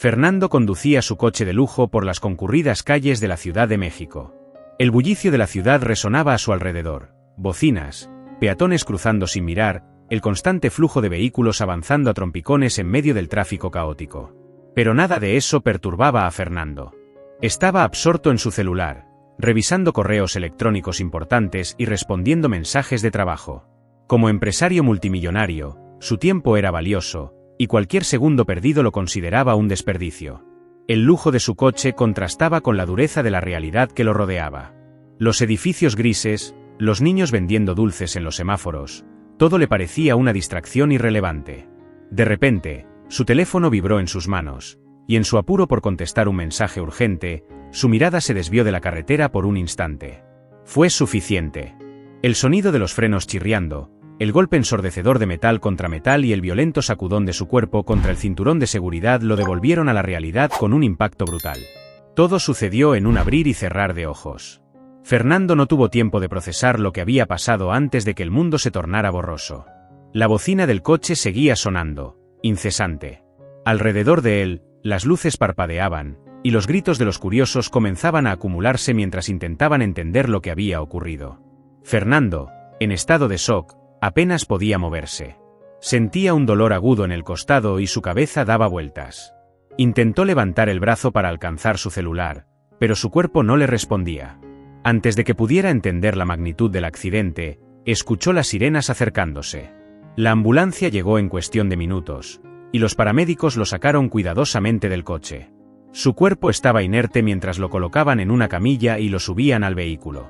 Fernando conducía su coche de lujo por las concurridas calles de la Ciudad de México. El bullicio de la ciudad resonaba a su alrededor, bocinas, peatones cruzando sin mirar, el constante flujo de vehículos avanzando a trompicones en medio del tráfico caótico. Pero nada de eso perturbaba a Fernando. Estaba absorto en su celular, revisando correos electrónicos importantes y respondiendo mensajes de trabajo. Como empresario multimillonario, su tiempo era valioso, y cualquier segundo perdido lo consideraba un desperdicio. El lujo de su coche contrastaba con la dureza de la realidad que lo rodeaba. Los edificios grises, los niños vendiendo dulces en los semáforos, todo le parecía una distracción irrelevante. De repente, su teléfono vibró en sus manos, y en su apuro por contestar un mensaje urgente, su mirada se desvió de la carretera por un instante. Fue suficiente. El sonido de los frenos chirriando, el golpe ensordecedor de metal contra metal y el violento sacudón de su cuerpo contra el cinturón de seguridad lo devolvieron a la realidad con un impacto brutal. Todo sucedió en un abrir y cerrar de ojos. Fernando no tuvo tiempo de procesar lo que había pasado antes de que el mundo se tornara borroso. La bocina del coche seguía sonando, incesante. Alrededor de él, las luces parpadeaban, y los gritos de los curiosos comenzaban a acumularse mientras intentaban entender lo que había ocurrido. Fernando, en estado de shock, apenas podía moverse. Sentía un dolor agudo en el costado y su cabeza daba vueltas. Intentó levantar el brazo para alcanzar su celular, pero su cuerpo no le respondía. Antes de que pudiera entender la magnitud del accidente, escuchó las sirenas acercándose. La ambulancia llegó en cuestión de minutos, y los paramédicos lo sacaron cuidadosamente del coche. Su cuerpo estaba inerte mientras lo colocaban en una camilla y lo subían al vehículo.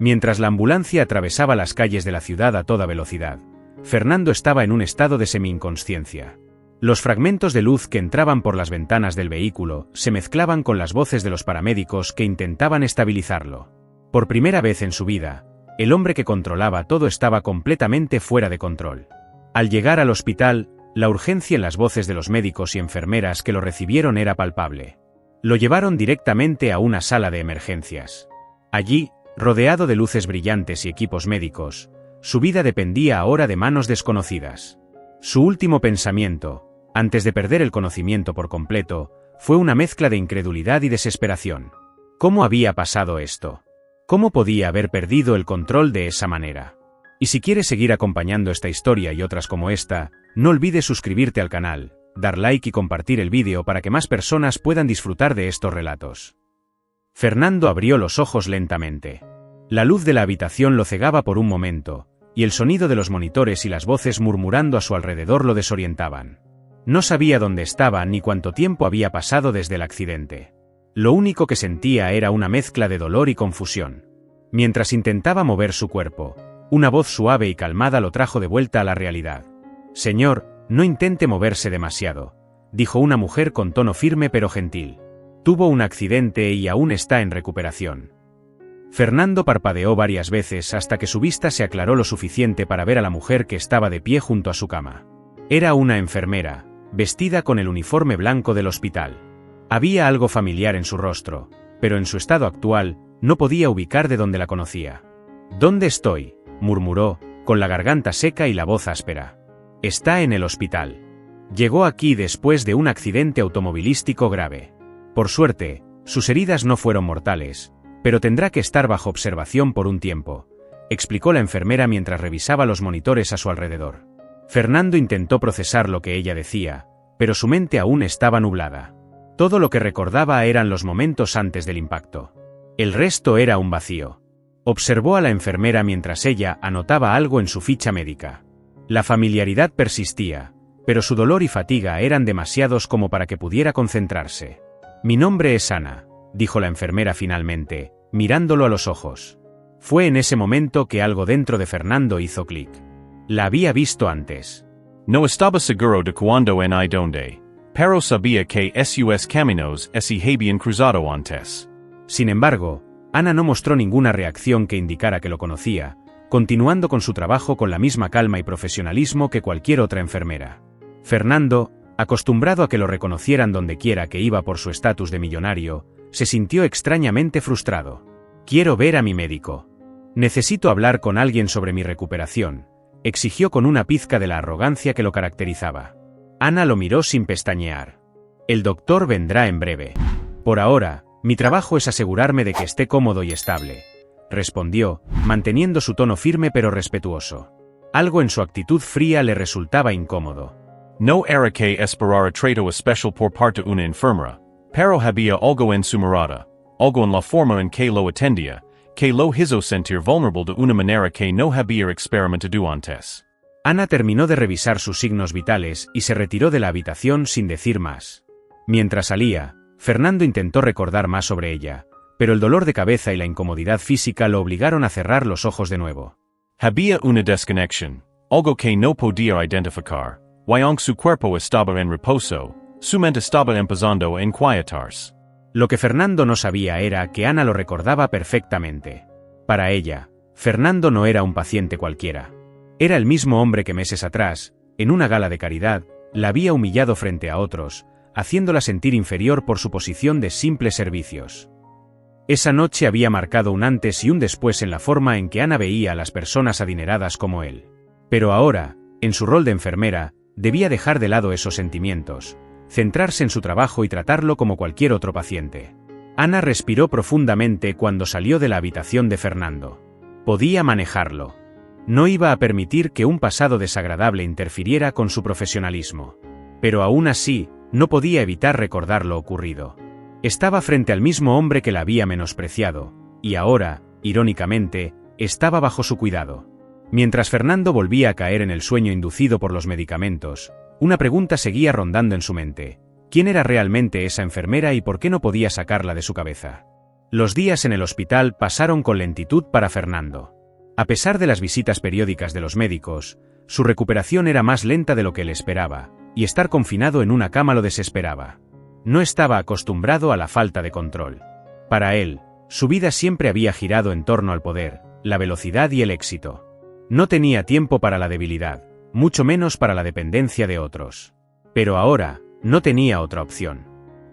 Mientras la ambulancia atravesaba las calles de la ciudad a toda velocidad, Fernando estaba en un estado de semi-inconsciencia. Los fragmentos de luz que entraban por las ventanas del vehículo se mezclaban con las voces de los paramédicos que intentaban estabilizarlo. Por primera vez en su vida, el hombre que controlaba todo estaba completamente fuera de control. Al llegar al hospital, la urgencia en las voces de los médicos y enfermeras que lo recibieron era palpable. Lo llevaron directamente a una sala de emergencias. Allí, rodeado de luces brillantes y equipos médicos, su vida dependía ahora de manos desconocidas. Su último pensamiento, antes de perder el conocimiento por completo, fue una mezcla de incredulidad y desesperación. ¿Cómo había pasado esto? ¿Cómo podía haber perdido el control de esa manera? Y si quieres seguir acompañando esta historia y otras como esta, no olvides suscribirte al canal, dar like y compartir el vídeo para que más personas puedan disfrutar de estos relatos. Fernando abrió los ojos lentamente. La luz de la habitación lo cegaba por un momento, y el sonido de los monitores y las voces murmurando a su alrededor lo desorientaban. No sabía dónde estaba ni cuánto tiempo había pasado desde el accidente. Lo único que sentía era una mezcla de dolor y confusión. Mientras intentaba mover su cuerpo, una voz suave y calmada lo trajo de vuelta a la realidad. «Señor, no intente moverse demasiado», dijo una mujer con tono firme pero gentil. Tuvo un accidente y aún está en recuperación. Fernando parpadeó varias veces hasta que su vista se aclaró lo suficiente para ver a la mujer que estaba de pie junto a su cama. Era una enfermera, vestida con el uniforme blanco del hospital. Había algo familiar en su rostro, pero en su estado actual, no podía ubicar de dónde la conocía. «¿Dónde estoy?», murmuró, con la garganta seca y la voz áspera. «Está en el hospital. Llegó aquí después de un accidente automovilístico grave. Por suerte, sus heridas no fueron mortales, pero tendrá que estar bajo observación por un tiempo», explicó la enfermera mientras revisaba los monitores a su alrededor. Fernando intentó procesar lo que ella decía, pero su mente aún estaba nublada. Todo lo que recordaba eran los momentos antes del impacto. El resto era un vacío. Observó a la enfermera mientras ella anotaba algo en su ficha médica. La familiaridad persistía, pero su dolor y fatiga eran demasiados como para que pudiera concentrarse. «Mi nombre es Ana», dijo la enfermera finalmente, mirándolo a los ojos. Fue en ese momento que algo dentro de Fernando hizo clic. La había visto antes. No estaba seguro de cuándo en I donde, pero sabía que sus caminos se habían cruzado antes. Sin embargo, Ana no mostró ninguna reacción que indicara que lo conocía, continuando con su trabajo con la misma calma y profesionalismo que cualquier otra enfermera. Fernando, acostumbrado a que lo reconocieran dondequiera que iba por su estatus de millonario, se sintió extrañamente frustrado. «Quiero ver a mi médico. Necesito hablar con alguien sobre mi recuperación», exigió con una pizca de la arrogancia que lo caracterizaba. Ana lo miró sin pestañear. El doctor vendrá en breve. Por ahora, mi trabajo es asegurarme de que esté cómodo y estable, respondió, manteniendo su tono firme pero respetuoso. Algo en su actitud fría le resultaba incómodo. No era que esperara trato especial por parte una enfermera, pero había algo en su mirada, algo en la forma en que lo atendía, que lo hizo sentir vulnerable de una manera que no había experimentado antes. Ana terminó de revisar sus signos vitales y se retiró de la habitación sin decir más. Mientras salía, Fernando intentó recordar más sobre ella, pero el dolor de cabeza y la incomodidad física lo obligaron a cerrar los ojos de nuevo. Había una desconexión, algo que no podía identificar, y aunque su cuerpo estaba en reposo, su mente estaba empezando a inquietarse. Lo que Fernando no sabía era que Ana lo recordaba perfectamente. Para ella, Fernando no era un paciente cualquiera. Era el mismo hombre que meses atrás, en una gala de caridad, la había humillado frente a otros, haciéndola sentir inferior por su posición de simples servicios. Esa noche había marcado un antes y un después en la forma en que Ana veía a las personas adineradas como él. Pero ahora, en su rol de enfermera, debía dejar de lado esos sentimientos, centrarse en su trabajo y tratarlo como cualquier otro paciente. Ana respiró profundamente cuando salió de la habitación de Fernando. Podía manejarlo. No iba a permitir que un pasado desagradable interfiriera con su profesionalismo. Pero aún así, no podía evitar recordar lo ocurrido. Estaba frente al mismo hombre que la había menospreciado, y ahora, irónicamente, estaba bajo su cuidado. Mientras Fernando volvía a caer en el sueño inducido por los medicamentos, una pregunta seguía rondando en su mente. ¿Quién era realmente esa enfermera y por qué no podía sacarla de su cabeza? Los días en el hospital pasaron con lentitud para Fernando. A pesar de las visitas periódicas de los médicos, su recuperación era más lenta de lo que él esperaba, y estar confinado en una cama lo desesperaba. No estaba acostumbrado a la falta de control. Para él, su vida siempre había girado en torno al poder, la velocidad y el éxito. No tenía tiempo para la debilidad, mucho menos para la dependencia de otros. Pero ahora, no tenía otra opción.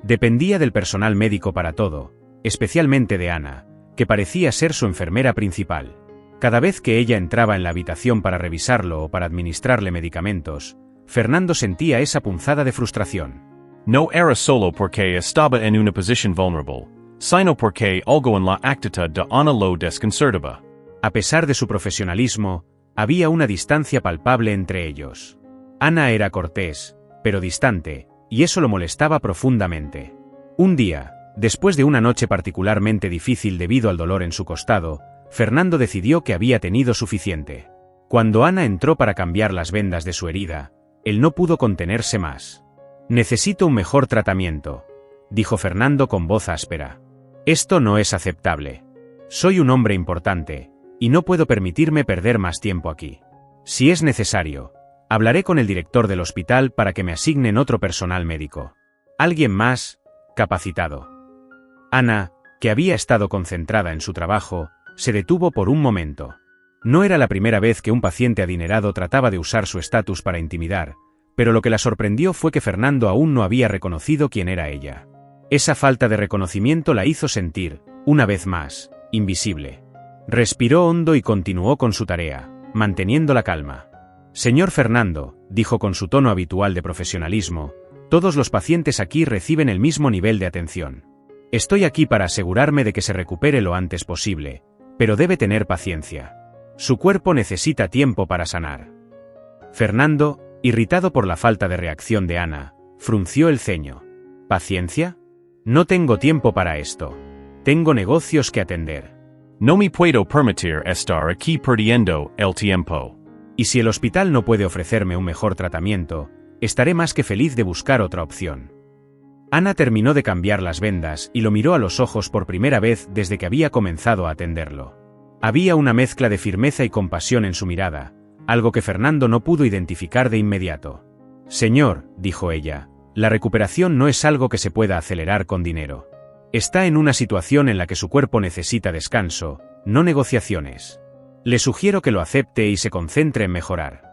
Dependía del personal médico para todo, especialmente de Ana, que parecía ser su enfermera principal. Cada vez que ella entraba en la habitación para revisarlo o para administrarle medicamentos, Fernando sentía esa punzada de frustración. No era solo porque estaba en una posición vulnerable, sino porque algo en la actitud de Ana lo desconcertaba. A pesar de su profesionalismo, había una distancia palpable entre ellos. Ana era cortés, pero distante, y eso lo molestaba profundamente. Un día, después de una noche particularmente difícil debido al dolor en su costado, Fernando decidió que había tenido suficiente. Cuando Ana entró para cambiar las vendas de su herida, él no pudo contenerse más. «Necesito un mejor tratamiento», dijo Fernando con voz áspera. «Esto no es aceptable. Soy un hombre importante, y no puedo permitirme perder más tiempo aquí. Si es necesario, hablaré con el director del hospital para que me asignen otro personal médico. Alguien más, capacitado». Ana, que había estado concentrada en su trabajo, se detuvo por un momento. No era la primera vez que un paciente adinerado trataba de usar su estatus para intimidar, pero lo que la sorprendió fue que Fernando aún no había reconocido quién era ella. Esa falta de reconocimiento la hizo sentir, una vez más, invisible. Respiró hondo y continuó con su tarea, manteniendo la calma. «Señor Fernando», dijo con su tono habitual de profesionalismo, «todos los pacientes aquí reciben el mismo nivel de atención. Estoy aquí para asegurarme de que se recupere lo antes posible, pero debe tener paciencia. Su cuerpo necesita tiempo para sanar». Fernando, irritado por la falta de reacción de Ana, frunció el ceño. ¿Paciencia? No tengo tiempo para esto. Tengo negocios que atender. No me puedo permitir estar aquí perdiendo el tiempo. Y si el hospital no puede ofrecerme un mejor tratamiento, estaré más que feliz de buscar otra opción. Ana terminó de cambiar las vendas y lo miró a los ojos por primera vez desde que había comenzado a atenderlo. Había una mezcla de firmeza y compasión en su mirada, algo que Fernando no pudo identificar de inmediato. «Señor», dijo ella, «la recuperación no es algo que se pueda acelerar con dinero. Está en una situación en la que su cuerpo necesita descanso, no negociaciones. Le sugiero que lo acepte y se concentre en mejorar».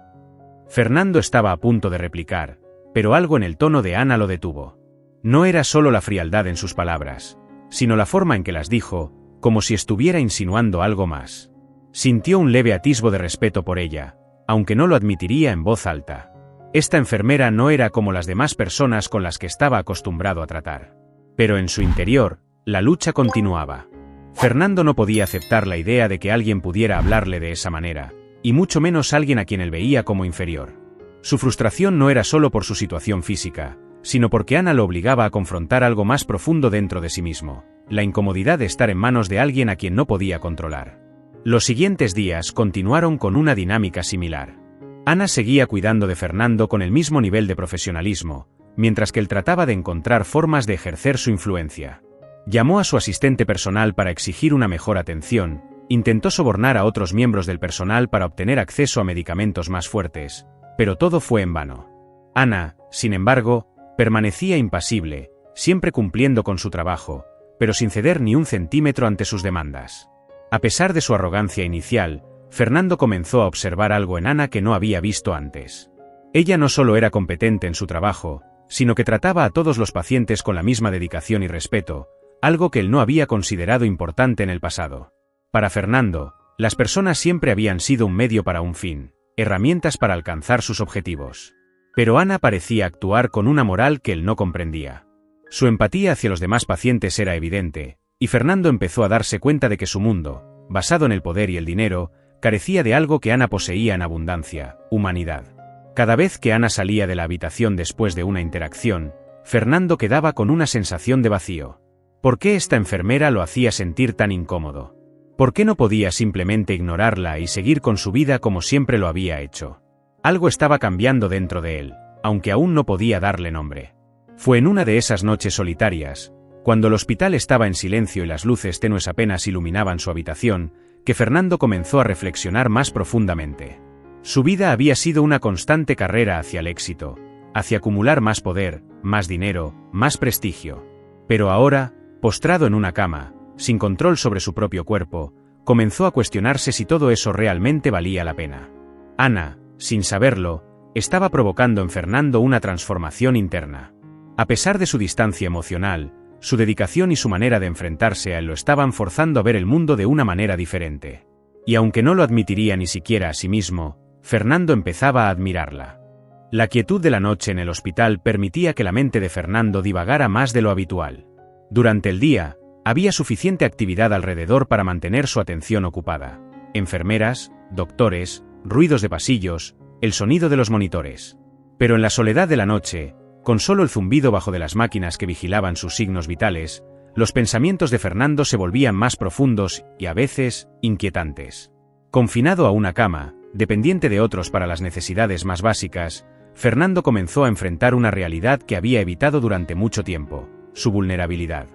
Fernando estaba a punto de replicar, pero algo en el tono de Ana lo detuvo. No era solo la frialdad en sus palabras, sino la forma en que las dijo, como si estuviera insinuando algo más. Sintió un leve atisbo de respeto por ella, aunque no lo admitiría en voz alta. Esta enfermera no era como las demás personas con las que estaba acostumbrado a tratar. Pero en su interior, la lucha continuaba. Fernando no podía aceptar la idea de que alguien pudiera hablarle de esa manera, y mucho menos alguien a quien él veía como inferior. Su frustración no era solo por su situación física, sino porque Ana lo obligaba a confrontar algo más profundo dentro de sí mismo, la incomodidad de estar en manos de alguien a quien no podía controlar. Los siguientes días continuaron con una dinámica similar. Ana seguía cuidando de Fernando con el mismo nivel de profesionalismo, mientras que él trataba de encontrar formas de ejercer su influencia. Llamó a su asistente personal para exigir una mejor atención, intentó sobornar a otros miembros del personal para obtener acceso a medicamentos más fuertes, pero todo fue en vano. Ana, sin embargo, permanecía impasible, siempre cumpliendo con su trabajo, pero sin ceder ni un centímetro ante sus demandas. A pesar de su arrogancia inicial, Fernando comenzó a observar algo en Ana que no había visto antes. Ella no solo era competente en su trabajo, sino que trataba a todos los pacientes con la misma dedicación y respeto, algo que él no había considerado importante en el pasado. Para Fernando, las personas siempre habían sido un medio para un fin, herramientas para alcanzar sus objetivos. Pero Ana parecía actuar con una moral que él no comprendía. Su empatía hacia los demás pacientes era evidente, y Fernando empezó a darse cuenta de que su mundo, basado en el poder y el dinero, carecía de algo que Ana poseía en abundancia: humanidad. Cada vez que Ana salía de la habitación después de una interacción, Fernando quedaba con una sensación de vacío. ¿Por qué esta enfermera lo hacía sentir tan incómodo? ¿Por qué no podía simplemente ignorarla y seguir con su vida como siempre lo había hecho? Algo estaba cambiando dentro de él, aunque aún no podía darle nombre. Fue en una de esas noches solitarias, cuando el hospital estaba en silencio y las luces tenues apenas iluminaban su habitación, que Fernando comenzó a reflexionar más profundamente. Su vida había sido una constante carrera hacia el éxito, hacia acumular más poder, más dinero, más prestigio. Pero ahora, postrado en una cama, sin control sobre su propio cuerpo, comenzó a cuestionarse si todo eso realmente valía la pena. Ana, sin saberlo, estaba provocando en Fernando una transformación interna. A pesar de su distancia emocional, su dedicación y su manera de enfrentarse a él lo estaban forzando a ver el mundo de una manera diferente. Y aunque no lo admitiría ni siquiera a sí mismo, Fernando empezaba a admirarla. La quietud de la noche en el hospital permitía que la mente de Fernando divagara más de lo habitual. Durante el día, había suficiente actividad alrededor para mantener su atención ocupada. Enfermeras, doctores, ruidos de pasillos, el sonido de los monitores. Pero en la soledad de la noche, con solo el zumbido bajo de las máquinas que vigilaban sus signos vitales, los pensamientos de Fernando se volvían más profundos y, a veces, inquietantes. Confinado a una cama, dependiente de otros para las necesidades más básicas, Fernando comenzó a enfrentar una realidad que había evitado durante mucho tiempo: su vulnerabilidad.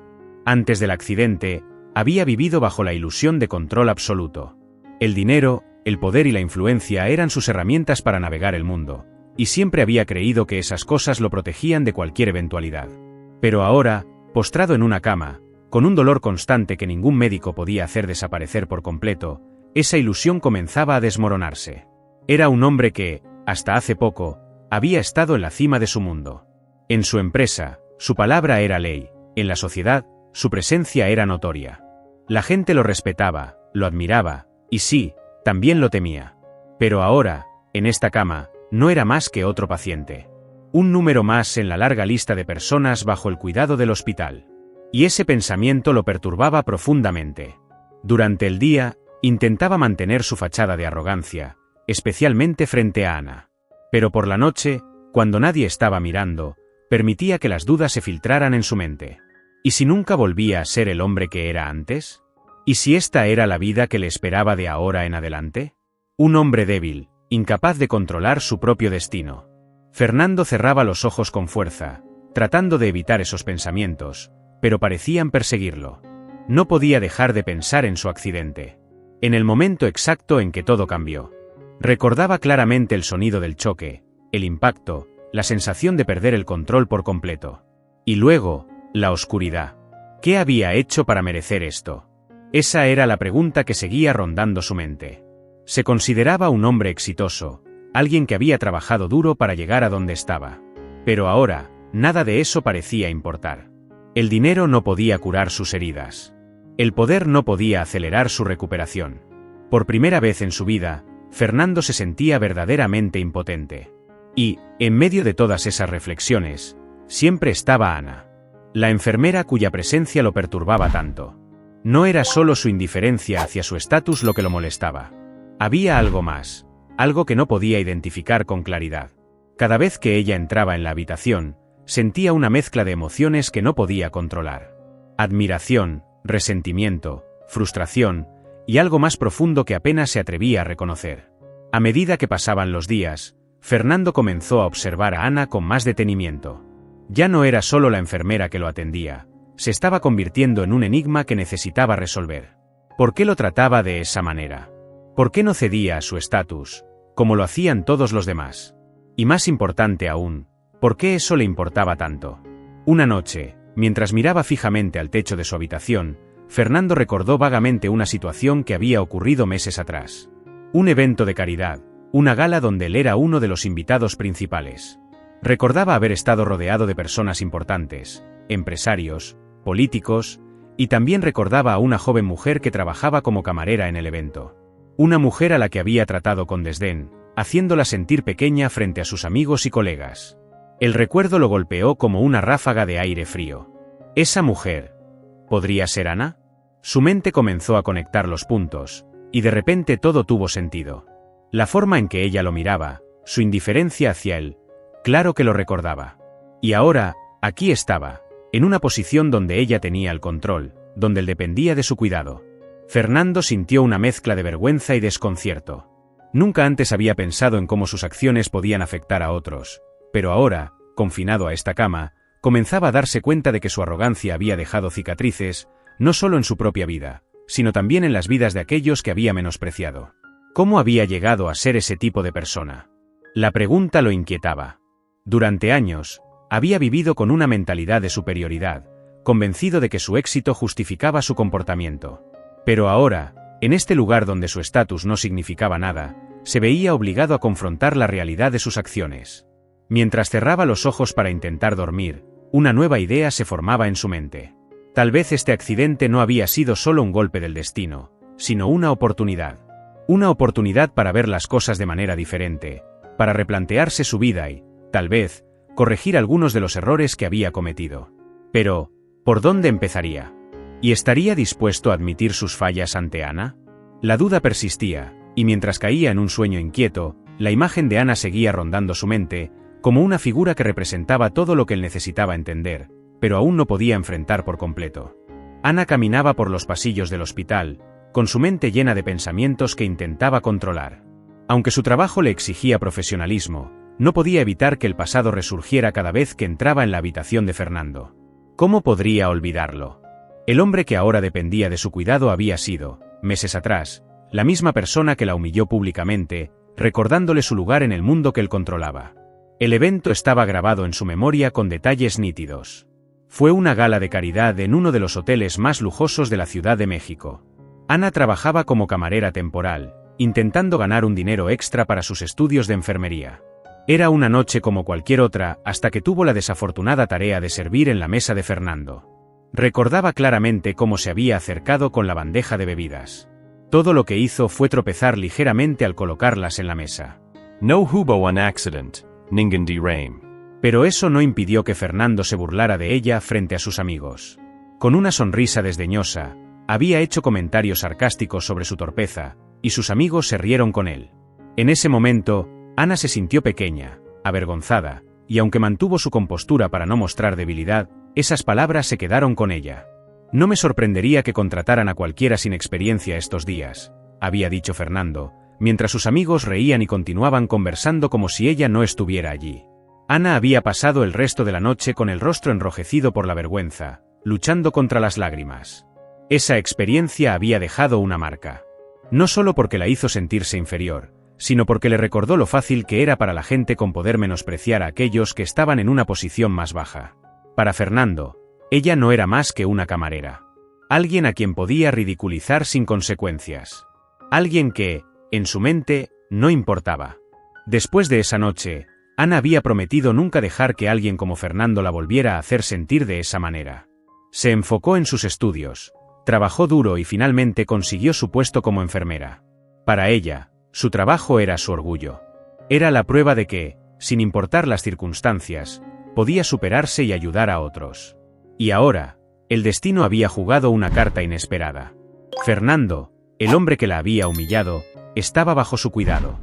Antes del accidente, había vivido bajo la ilusión de control absoluto. El dinero, el poder y la influencia eran sus herramientas para navegar el mundo, y siempre había creído que esas cosas lo protegían de cualquier eventualidad. Pero ahora, postrado en una cama, con un dolor constante que ningún médico podía hacer desaparecer por completo, esa ilusión comenzaba a desmoronarse. Era un hombre que, hasta hace poco, había estado en la cima de su mundo. En su empresa, su palabra era ley; en la sociedad, su presencia era notoria. La gente lo respetaba, lo admiraba, y sí, también lo temía. Pero ahora, en esta cama, no era más que otro paciente. Un número más en la larga lista de personas bajo el cuidado del hospital. Y ese pensamiento lo perturbaba profundamente. Durante el día, intentaba mantener su fachada de arrogancia, especialmente frente a Ana. Pero por la noche, cuando nadie estaba mirando, permitía que las dudas se filtraran en su mente. ¿Y si nunca volvía a ser el hombre que era antes? ¿Y si esta era la vida que le esperaba de ahora en adelante? Un hombre débil, incapaz de controlar su propio destino. Fernando cerraba los ojos con fuerza, tratando de evitar esos pensamientos, pero parecían perseguirlo. No podía dejar de pensar en su accidente. En el momento exacto en que todo cambió. Recordaba claramente el sonido del choque, el impacto, la sensación de perder el control por completo. Y luego, la oscuridad. ¿Qué había hecho para merecer esto? Esa era la pregunta que seguía rondando su mente. Se consideraba un hombre exitoso, alguien que había trabajado duro para llegar a donde estaba. Pero ahora, nada de eso parecía importar. El dinero no podía curar sus heridas. El poder no podía acelerar su recuperación. Por primera vez en su vida, Fernando se sentía verdaderamente impotente. Y, en medio de todas esas reflexiones, siempre estaba Ana. La enfermera cuya presencia lo perturbaba tanto. No era solo su indiferencia hacia su estatus lo que lo molestaba. Había algo más, algo que no podía identificar con claridad. Cada vez que ella entraba en la habitación, sentía una mezcla de emociones que no podía controlar. Admiración, resentimiento, frustración, y algo más profundo que apenas se atrevía a reconocer. A medida que pasaban los días, Fernando comenzó a observar a Ana con más detenimiento. Ya no era solo la enfermera que lo atendía, se estaba convirtiendo en un enigma que necesitaba resolver. ¿Por qué lo trataba de esa manera? ¿Por qué no cedía a su estatus, como lo hacían todos los demás? Y más importante aún, ¿por qué eso le importaba tanto? Una noche, mientras miraba fijamente al techo de su habitación, Fernando recordó vagamente una situación que había ocurrido meses atrás. Un evento de caridad, una gala donde él era uno de los invitados principales. Recordaba haber estado rodeado de personas importantes, empresarios, políticos, y también recordaba a una joven mujer que trabajaba como camarera en el evento. Una mujer a la que había tratado con desdén, haciéndola sentir pequeña frente a sus amigos y colegas. El recuerdo lo golpeó como una ráfaga de aire frío. ¿Esa mujer podría ser Ana? Su mente comenzó a conectar los puntos, y de repente todo tuvo sentido. La forma en que ella lo miraba, su indiferencia hacia él, claro que lo recordaba. Y ahora, aquí estaba, en una posición donde ella tenía el control, donde él dependía de su cuidado. Fernando sintió una mezcla de vergüenza y desconcierto. Nunca antes había pensado en cómo sus acciones podían afectar a otros, pero ahora, confinado a esta cama, comenzaba a darse cuenta de que su arrogancia había dejado cicatrices, no solo en su propia vida, sino también en las vidas de aquellos que había menospreciado. ¿Cómo había llegado a ser ese tipo de persona? La pregunta lo inquietaba. Durante años, había vivido con una mentalidad de superioridad, convencido de que su éxito justificaba su comportamiento. Pero ahora, en este lugar donde su estatus no significaba nada, se veía obligado a confrontar la realidad de sus acciones. Mientras cerraba los ojos para intentar dormir, una nueva idea se formaba en su mente. Tal vez este accidente no había sido solo un golpe del destino, sino una oportunidad. Una oportunidad para ver las cosas de manera diferente, para replantearse su vida y, tal vez, corregir algunos de los errores que había cometido. Pero, ¿por dónde empezaría? ¿Y estaría dispuesto a admitir sus fallas ante Ana? La duda persistía, y mientras caía en un sueño inquieto, la imagen de Ana seguía rondando su mente, como una figura que representaba todo lo que él necesitaba entender, pero aún no podía enfrentar por completo. Ana caminaba por los pasillos del hospital, con su mente llena de pensamientos que intentaba controlar. Aunque su trabajo le exigía profesionalismo, no podía evitar que el pasado resurgiera cada vez que entraba en la habitación de Fernando. ¿Cómo podría olvidarlo? El hombre que ahora dependía de su cuidado había sido, meses atrás, la misma persona que la humilló públicamente, recordándole su lugar en el mundo que él controlaba. El evento estaba grabado en su memoria con detalles nítidos. Fue una gala de caridad en uno de los hoteles más lujosos de la Ciudad de México. Ana trabajaba como camarera temporal, intentando ganar un dinero extra para sus estudios de enfermería. Era una noche como cualquier otra, hasta que tuvo la desafortunada tarea de servir en la mesa de Fernando. Recordaba claramente cómo se había acercado con la bandeja de bebidas. Todo lo que hizo fue tropezar ligeramente al colocarlas en la mesa. No hubo un accident, ningún derrame. Pero eso no impidió que Fernando se burlara de ella frente a sus amigos. Con una sonrisa desdeñosa, había hecho comentarios sarcásticos sobre su torpeza, y sus amigos se rieron con él. En ese momento, Ana se sintió pequeña, avergonzada, y aunque mantuvo su compostura para no mostrar debilidad, esas palabras se quedaron con ella. No me sorprendería que contrataran a cualquiera sin experiencia estos días, había dicho Fernando, mientras sus amigos reían y continuaban conversando como si ella no estuviera allí. Ana había pasado el resto de la noche con el rostro enrojecido por la vergüenza, luchando contra las lágrimas. Esa experiencia había dejado una marca. No solo porque la hizo sentirse inferior, sino porque le recordó lo fácil que era para la gente con poder menospreciar a aquellos que estaban en una posición más baja. Para Fernando, ella no era más que una camarera. Alguien a quien podía ridiculizar sin consecuencias. Alguien que, en su mente, no importaba. Después de esa noche, Ana había prometido nunca dejar que alguien como Fernando la volviera a hacer sentir de esa manera. Se enfocó en sus estudios, trabajó duro y finalmente consiguió su puesto como enfermera. Para ella, su trabajo era su orgullo. Era la prueba de que, sin importar las circunstancias, podía superarse y ayudar a otros. Y ahora, el destino había jugado una carta inesperada. Fernando, el hombre que la había humillado, estaba bajo su cuidado.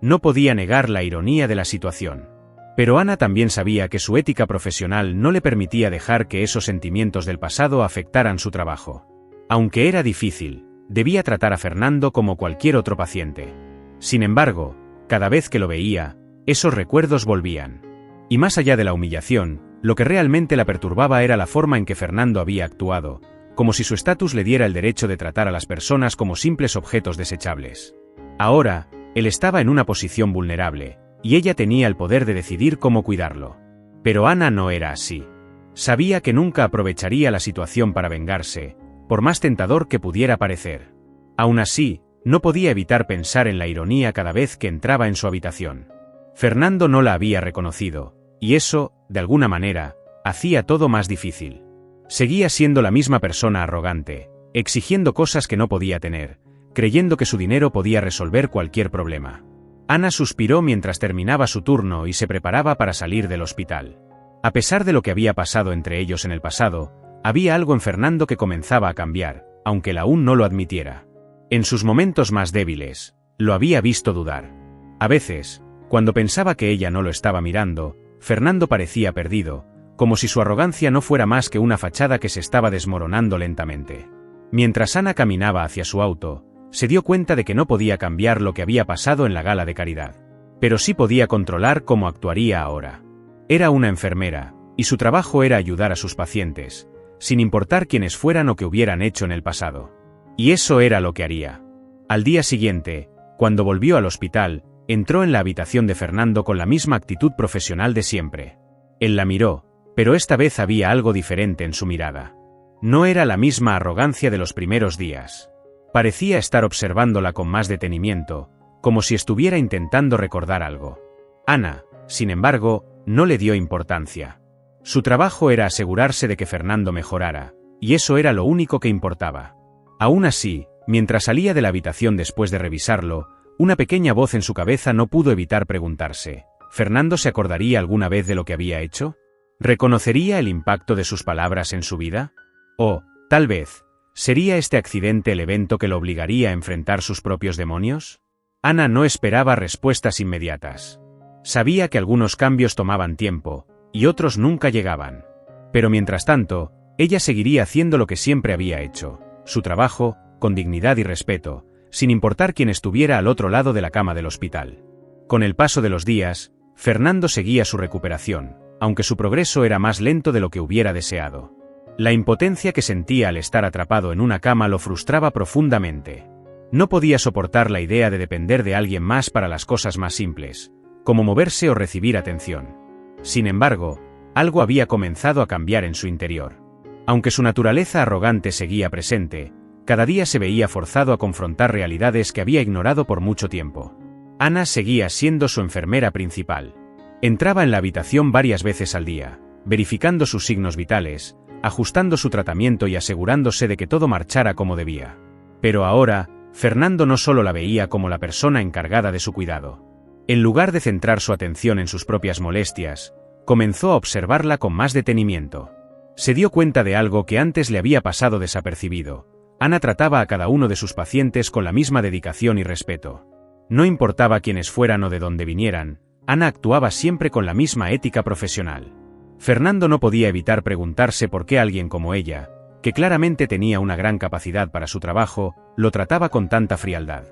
No podía negar la ironía de la situación. Pero Ana también sabía que su ética profesional no le permitía dejar que esos sentimientos del pasado afectaran su trabajo. Aunque era difícil, debía tratar a Fernando como cualquier otro paciente. Sin embargo, cada vez que lo veía, esos recuerdos volvían. Y más allá de la humillación, lo que realmente la perturbaba era la forma en que Fernando había actuado, como si su estatus le diera el derecho de tratar a las personas como simples objetos desechables. Ahora, él estaba en una posición vulnerable, y ella tenía el poder de decidir cómo cuidarlo. Pero Ana no era así. Sabía que nunca aprovecharía la situación para vengarse, por más tentador que pudiera parecer. Aún así, no podía evitar pensar en la ironía cada vez que entraba en su habitación. Fernando no la había reconocido, y eso, de alguna manera, hacía todo más difícil. Seguía siendo la misma persona arrogante, exigiendo cosas que no podía tener, creyendo que su dinero podía resolver cualquier problema. Ana suspiró mientras terminaba su turno y se preparaba para salir del hospital. A pesar de lo que había pasado entre ellos en el pasado, había algo en Fernando que comenzaba a cambiar, aunque él aún no lo admitiera. En sus momentos más débiles, lo había visto dudar. A veces, cuando pensaba que ella no lo estaba mirando, Fernando parecía perdido, como si su arrogancia no fuera más que una fachada que se estaba desmoronando lentamente. Mientras Ana caminaba hacia su auto, se dio cuenta de que no podía cambiar lo que había pasado en la gala de caridad. Pero sí podía controlar cómo actuaría ahora. Era una enfermera, y su trabajo era ayudar a sus pacientes, sin importar quiénes fueran o qué hubieran hecho en el pasado. Y eso era lo que haría. Al día siguiente, cuando volvió al hospital, entró en la habitación de Fernando con la misma actitud profesional de siempre. Él la miró, pero esta vez había algo diferente en su mirada. No era la misma arrogancia de los primeros días. Parecía estar observándola con más detenimiento, como si estuviera intentando recordar algo. Ana, sin embargo, no le dio importancia. Su trabajo era asegurarse de que Fernando mejorara, y eso era lo único que importaba. Aún así, mientras salía de la habitación después de revisarlo, una pequeña voz en su cabeza no pudo evitar preguntarse: ¿Fernando se acordaría alguna vez de lo que había hecho? ¿Reconocería el impacto de sus palabras en su vida? O, tal vez, ¿sería este accidente el evento que lo obligaría a enfrentar sus propios demonios? Ana no esperaba respuestas inmediatas. Sabía que algunos cambios tomaban tiempo, y otros nunca llegaban. Pero mientras tanto, ella seguiría haciendo lo que siempre había hecho, su trabajo, con dignidad y respeto, sin importar quién estuviera al otro lado de la cama del hospital. Con el paso de los días, Fernando seguía su recuperación, aunque su progreso era más lento de lo que hubiera deseado. La impotencia que sentía al estar atrapado en una cama lo frustraba profundamente. No podía soportar la idea de depender de alguien más para las cosas más simples, como moverse o recibir atención. Sin embargo, algo había comenzado a cambiar en su interior. Aunque su naturaleza arrogante seguía presente, cada día se veía forzado a confrontar realidades que había ignorado por mucho tiempo. Ana seguía siendo su enfermera principal. Entraba en la habitación varias veces al día, verificando sus signos vitales, ajustando su tratamiento y asegurándose de que todo marchara como debía. Pero ahora, Fernando no solo la veía como la persona encargada de su cuidado. En lugar de centrar su atención en sus propias molestias, comenzó a observarla con más detenimiento. Se dio cuenta de algo que antes le había pasado desapercibido. Ana trataba a cada uno de sus pacientes con la misma dedicación y respeto. No importaba quiénes fueran o de dónde vinieran, Ana actuaba siempre con la misma ética profesional. Fernando no podía evitar preguntarse por qué alguien como ella, que claramente tenía una gran capacidad para su trabajo, lo trataba con tanta frialdad.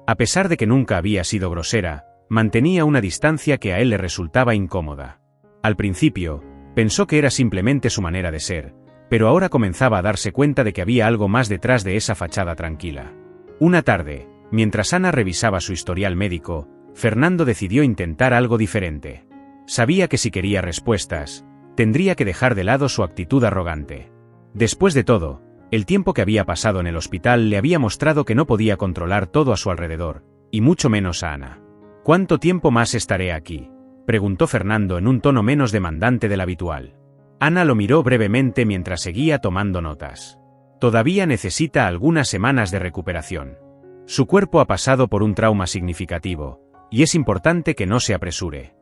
A pesar de que nunca había sido grosera, mantenía una distancia que a él le resultaba incómoda. Al principio, pensó que era simplemente su manera de ser, pero ahora comenzaba a darse cuenta de que había algo más detrás de esa fachada tranquila. Una tarde, mientras Ana revisaba su historial médico, Fernando decidió intentar algo diferente. Sabía que si quería respuestas, tendría que dejar de lado su actitud arrogante. Después de todo, el tiempo que había pasado en el hospital le había mostrado que no podía controlar todo a su alrededor, y mucho menos a Ana. ¿Cuánto tiempo más estaré aquí?, preguntó Fernando en un tono menos demandante del habitual. Ana lo miró brevemente mientras seguía tomando notas. Todavía necesita algunas semanas de recuperación. Su cuerpo ha pasado por un trauma significativo, y es importante que no se apresure.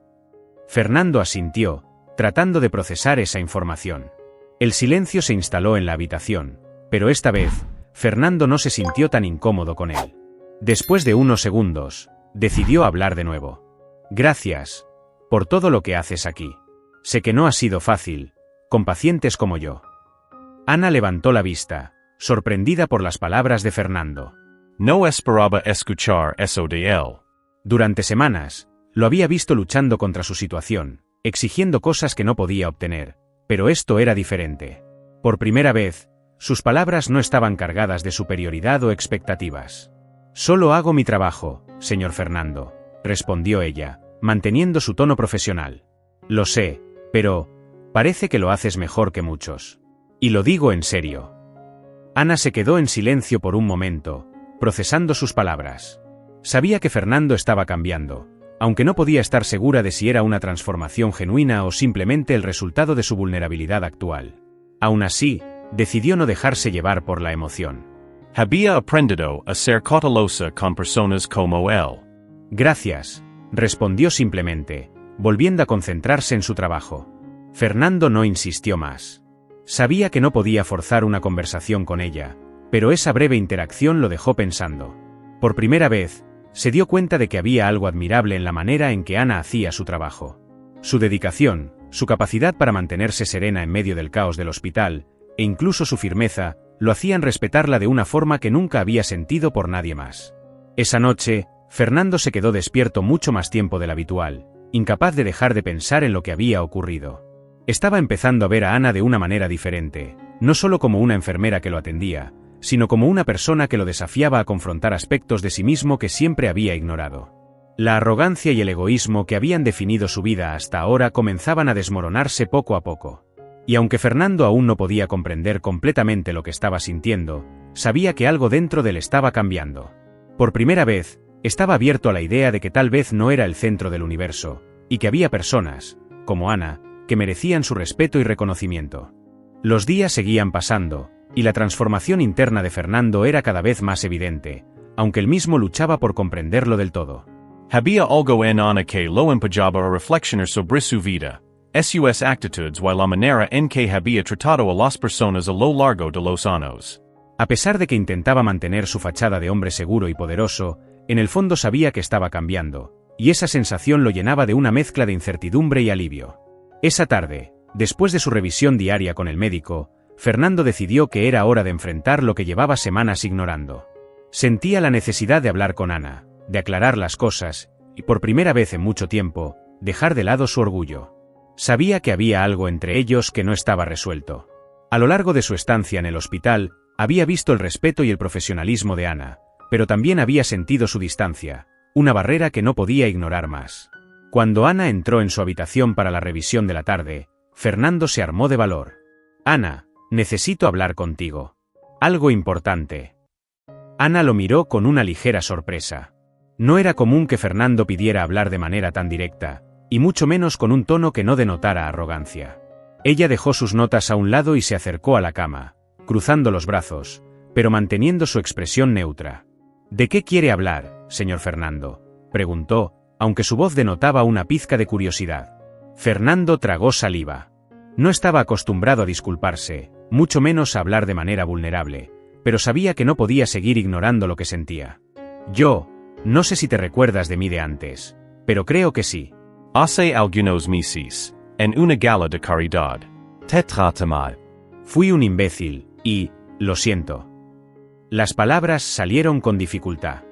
Fernando asintió, tratando de procesar esa información. El silencio se instaló en la habitación, pero esta vez, Fernando no se sintió tan incómodo con él. Después de unos segundos, decidió hablar de nuevo. Gracias por todo lo que haces aquí. Sé que no ha sido fácil, con pacientes como yo. Ana levantó la vista, sorprendida por las palabras de Fernando. No esperaba escuchar eso de él. Durante semanas, lo había visto luchando contra su situación, exigiendo cosas que no podía obtener, pero esto era diferente. Por primera vez, sus palabras no estaban cargadas de superioridad o expectativas. Solo hago mi trabajo, señor Fernando, respondió ella, manteniendo su tono profesional. Lo sé, pero parece que lo haces mejor que muchos. Y lo digo en serio. Ana se quedó en silencio por un momento, procesando sus palabras. Sabía que Fernando estaba cambiando, aunque no podía estar segura de si era una transformación genuina o simplemente el resultado de su vulnerabilidad actual. Aún así, decidió no dejarse llevar por la emoción. Había aprendido a ser cautelosa con personas como él. Gracias, respondió simplemente, volviendo a concentrarse en su trabajo. Fernando no insistió más. Sabía que no podía forzar una conversación con ella, pero esa breve interacción lo dejó pensando. Por primera vez, se dio cuenta de que había algo admirable en la manera en que Ana hacía su trabajo. Su dedicación, su capacidad para mantenerse serena en medio del caos del hospital, e incluso su firmeza, lo hacían respetarla de una forma que nunca había sentido por nadie más. Esa noche, Fernando se quedó despierto mucho más tiempo del habitual, incapaz de dejar de pensar en lo que había ocurrido. Estaba empezando a ver a Ana de una manera diferente, no solo como una enfermera que lo atendía, sino como una persona que lo desafiaba a confrontar aspectos de sí mismo que siempre había ignorado. La arrogancia y el egoísmo que habían definido su vida hasta ahora comenzaban a desmoronarse poco a poco. Y aunque Fernando aún no podía comprender completamente lo que estaba sintiendo, sabía que algo dentro de él estaba cambiando. Por primera vez, estaba abierto a la idea de que tal vez no era el centro del universo, y que había personas, como Ana, que merecían su respeto y reconocimiento. Los días seguían pasando, y la transformación interna de Fernando era cada vez más evidente, aunque él mismo luchaba por comprenderlo del todo. Había algo en Ana que lo empujaba a reflexionar sobre su vida, sus actitudes y la manera en que había tratado a las personas a lo largo de los años. A pesar de que intentaba mantener su fachada de hombre seguro y poderoso, en el fondo sabía que estaba cambiando, y esa sensación lo llenaba de una mezcla de incertidumbre y alivio. Esa tarde, después de su revisión diaria con el médico, Fernando decidió que era hora de enfrentar lo que llevaba semanas ignorando. Sentía la necesidad de hablar con Ana, de aclarar las cosas, y por primera vez en mucho tiempo, dejar de lado su orgullo. Sabía que había algo entre ellos que no estaba resuelto. A lo largo de su estancia en el hospital, había visto el respeto y el profesionalismo de Ana, pero también había sentido su distancia, una barrera que no podía ignorar más. Cuando Ana entró en su habitación para la revisión de la tarde, Fernando se armó de valor. «Ana, necesito hablar contigo. Algo importante». Ana lo miró con una ligera sorpresa. No era común que Fernando pidiera hablar de manera tan directa, y mucho menos con un tono que no denotara arrogancia. Ella dejó sus notas a un lado y se acercó a la cama, cruzando los brazos, pero manteniendo su expresión neutra. «¿De qué quiere hablar, señor Fernando?», preguntó, aunque su voz denotaba una pizca de curiosidad. Fernando tragó saliva. No estaba acostumbrado a disculparse, mucho menos a hablar de manera vulnerable, pero sabía que no podía seguir ignorando lo que sentía. «Yo, no sé si te recuerdas de mí de antes, pero creo que sí». Hace algunos meses, en una gala de caridad, te traté mal. Fui un imbécil, y, lo siento. Las palabras salieron con dificultad.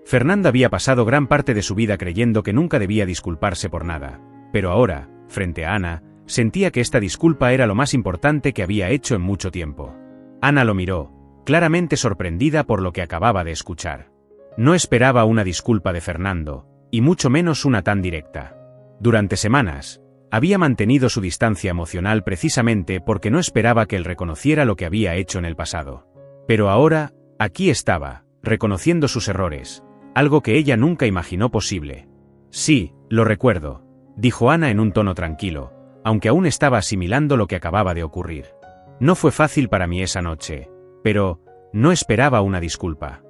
Fernando había pasado gran parte de su vida creyendo que nunca debía disculparse por nada, pero ahora, frente a Ana, sentía que esta disculpa era lo más importante que había hecho en mucho tiempo. Ana lo miró, claramente sorprendida por lo que acababa de escuchar. No esperaba una disculpa de Fernando, y mucho menos una tan directa. Durante semanas, había mantenido su distancia emocional precisamente porque no esperaba que él reconociera lo que había hecho en el pasado. Pero ahora, aquí estaba, reconociendo sus errores, algo que ella nunca imaginó posible. «Sí, lo recuerdo», dijo Ana en un tono tranquilo, aunque aún estaba asimilando lo que acababa de ocurrir. «No fue fácil para mí esa noche, pero no esperaba una disculpa».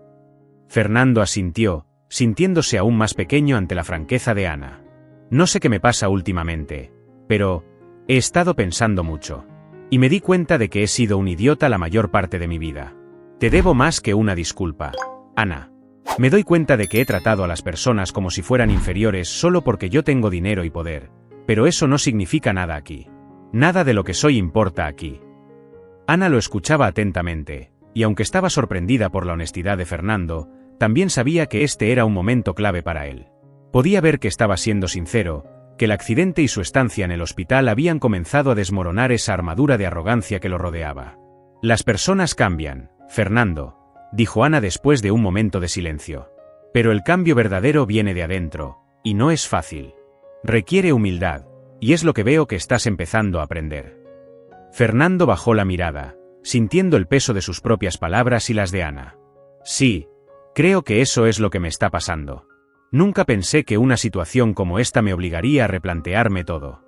Fernando asintió, sintiéndose aún más pequeño ante la franqueza de Ana. No sé qué me pasa últimamente, pero he estado pensando mucho. Y me di cuenta de que he sido un idiota la mayor parte de mi vida. Te debo más que una disculpa, Ana. Me doy cuenta de que he tratado a las personas como si fueran inferiores solo porque yo tengo dinero y poder, pero eso no significa nada aquí. Nada de lo que soy importa aquí. Ana lo escuchaba atentamente, y aunque estaba sorprendida por la honestidad de Fernando, también sabía que este era un momento clave para él. Podía ver que estaba siendo sincero, que el accidente y su estancia en el hospital habían comenzado a desmoronar esa armadura de arrogancia que lo rodeaba. Las personas cambian, Fernando, dijo Ana después de un momento de silencio. Pero el cambio verdadero viene de adentro, y no es fácil. Requiere humildad, y es lo que veo que estás empezando a aprender. Fernando bajó la mirada, sintiendo el peso de sus propias palabras y las de Ana. Sí, creo que eso es lo que me está pasando. Nunca pensé que una situación como esta me obligaría a replantearme todo.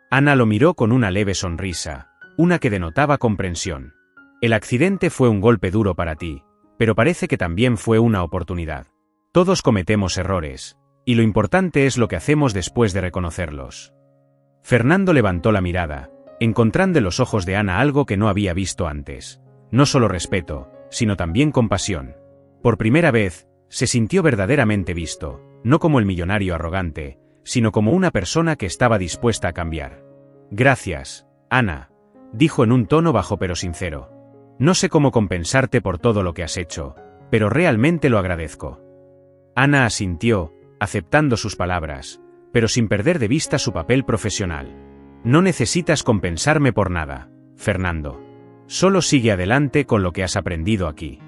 Ana lo miró con una leve sonrisa, una que denotaba comprensión. El accidente fue un golpe duro para ti, pero parece que también fue una oportunidad. Todos cometemos errores, y lo importante es lo que hacemos después de reconocerlos. Fernando levantó la mirada, encontrando en los ojos de Ana algo que no había visto antes. No solo respeto, sino también compasión. Por primera vez, se sintió verdaderamente visto, no como el millonario arrogante, sino como una persona que estaba dispuesta a cambiar. Gracias, Ana, dijo en un tono bajo pero sincero. No sé cómo compensarte por todo lo que has hecho, pero realmente lo agradezco. Ana asintió, aceptando sus palabras, pero sin perder de vista su papel profesional. No necesitas compensarme por nada, Fernando. Solo sigue adelante con lo que has aprendido aquí.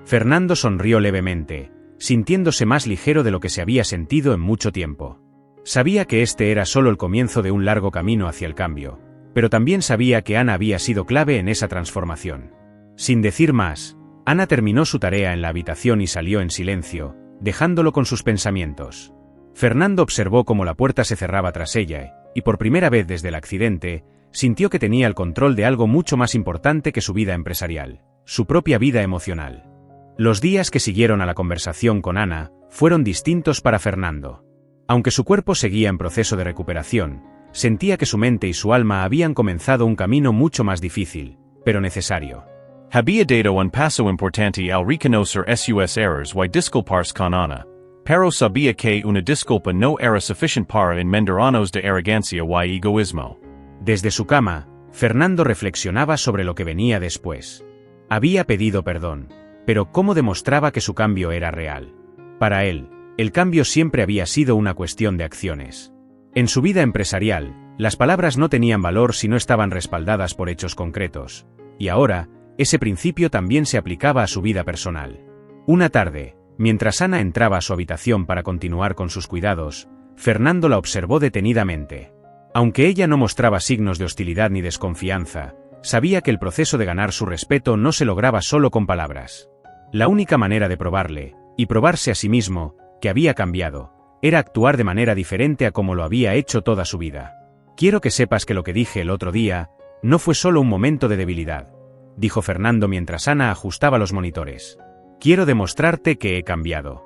Fernando sonrió levemente, sintiéndose más ligero de lo que se había sentido en mucho tiempo. Sabía que este era solo el comienzo de un largo camino hacia el cambio, pero también sabía que Ana había sido clave en esa transformación. Sin decir más, Ana terminó su tarea en la habitación y salió en silencio, dejándolo con sus pensamientos. Fernando observó cómo la puerta se cerraba tras ella, y por primera vez desde el accidente, sintió que tenía el control de algo mucho más importante que su vida empresarial, su propia vida emocional. Los días que siguieron a la conversación con Ana fueron distintos para Fernando. Aunque su cuerpo seguía en proceso de recuperación, sentía que su mente y su alma habían comenzado un camino mucho más difícil, pero necesario. Había dado un paso importante al reconocer sus errores y disculparse con Ana, pero sabía que una disculpa no era suficiente para enmendarnos de arrogancia y egoísmo. Desde su cama, Fernando reflexionaba sobre lo que venía después. Había pedido perdón, pero ¿cómo demostraba que su cambio era real? Para él, el cambio siempre había sido una cuestión de acciones. En su vida empresarial, las palabras no tenían valor si no estaban respaldadas por hechos concretos, y ahora, ese principio también se aplicaba a su vida personal. Una tarde, mientras Ana entraba a su habitación para continuar con sus cuidados, Fernando la observó detenidamente. Aunque ella no mostraba signos de hostilidad ni desconfianza, sabía que el proceso de ganar su respeto no se lograba solo con palabras. La única manera de probarle, y probarse a sí mismo, que había cambiado, era actuar de manera diferente a como lo había hecho toda su vida. Quiero que sepas que lo que dije el otro día, no fue solo un momento de debilidad, dijo Fernando mientras Ana ajustaba los monitores. Quiero demostrarte que he cambiado.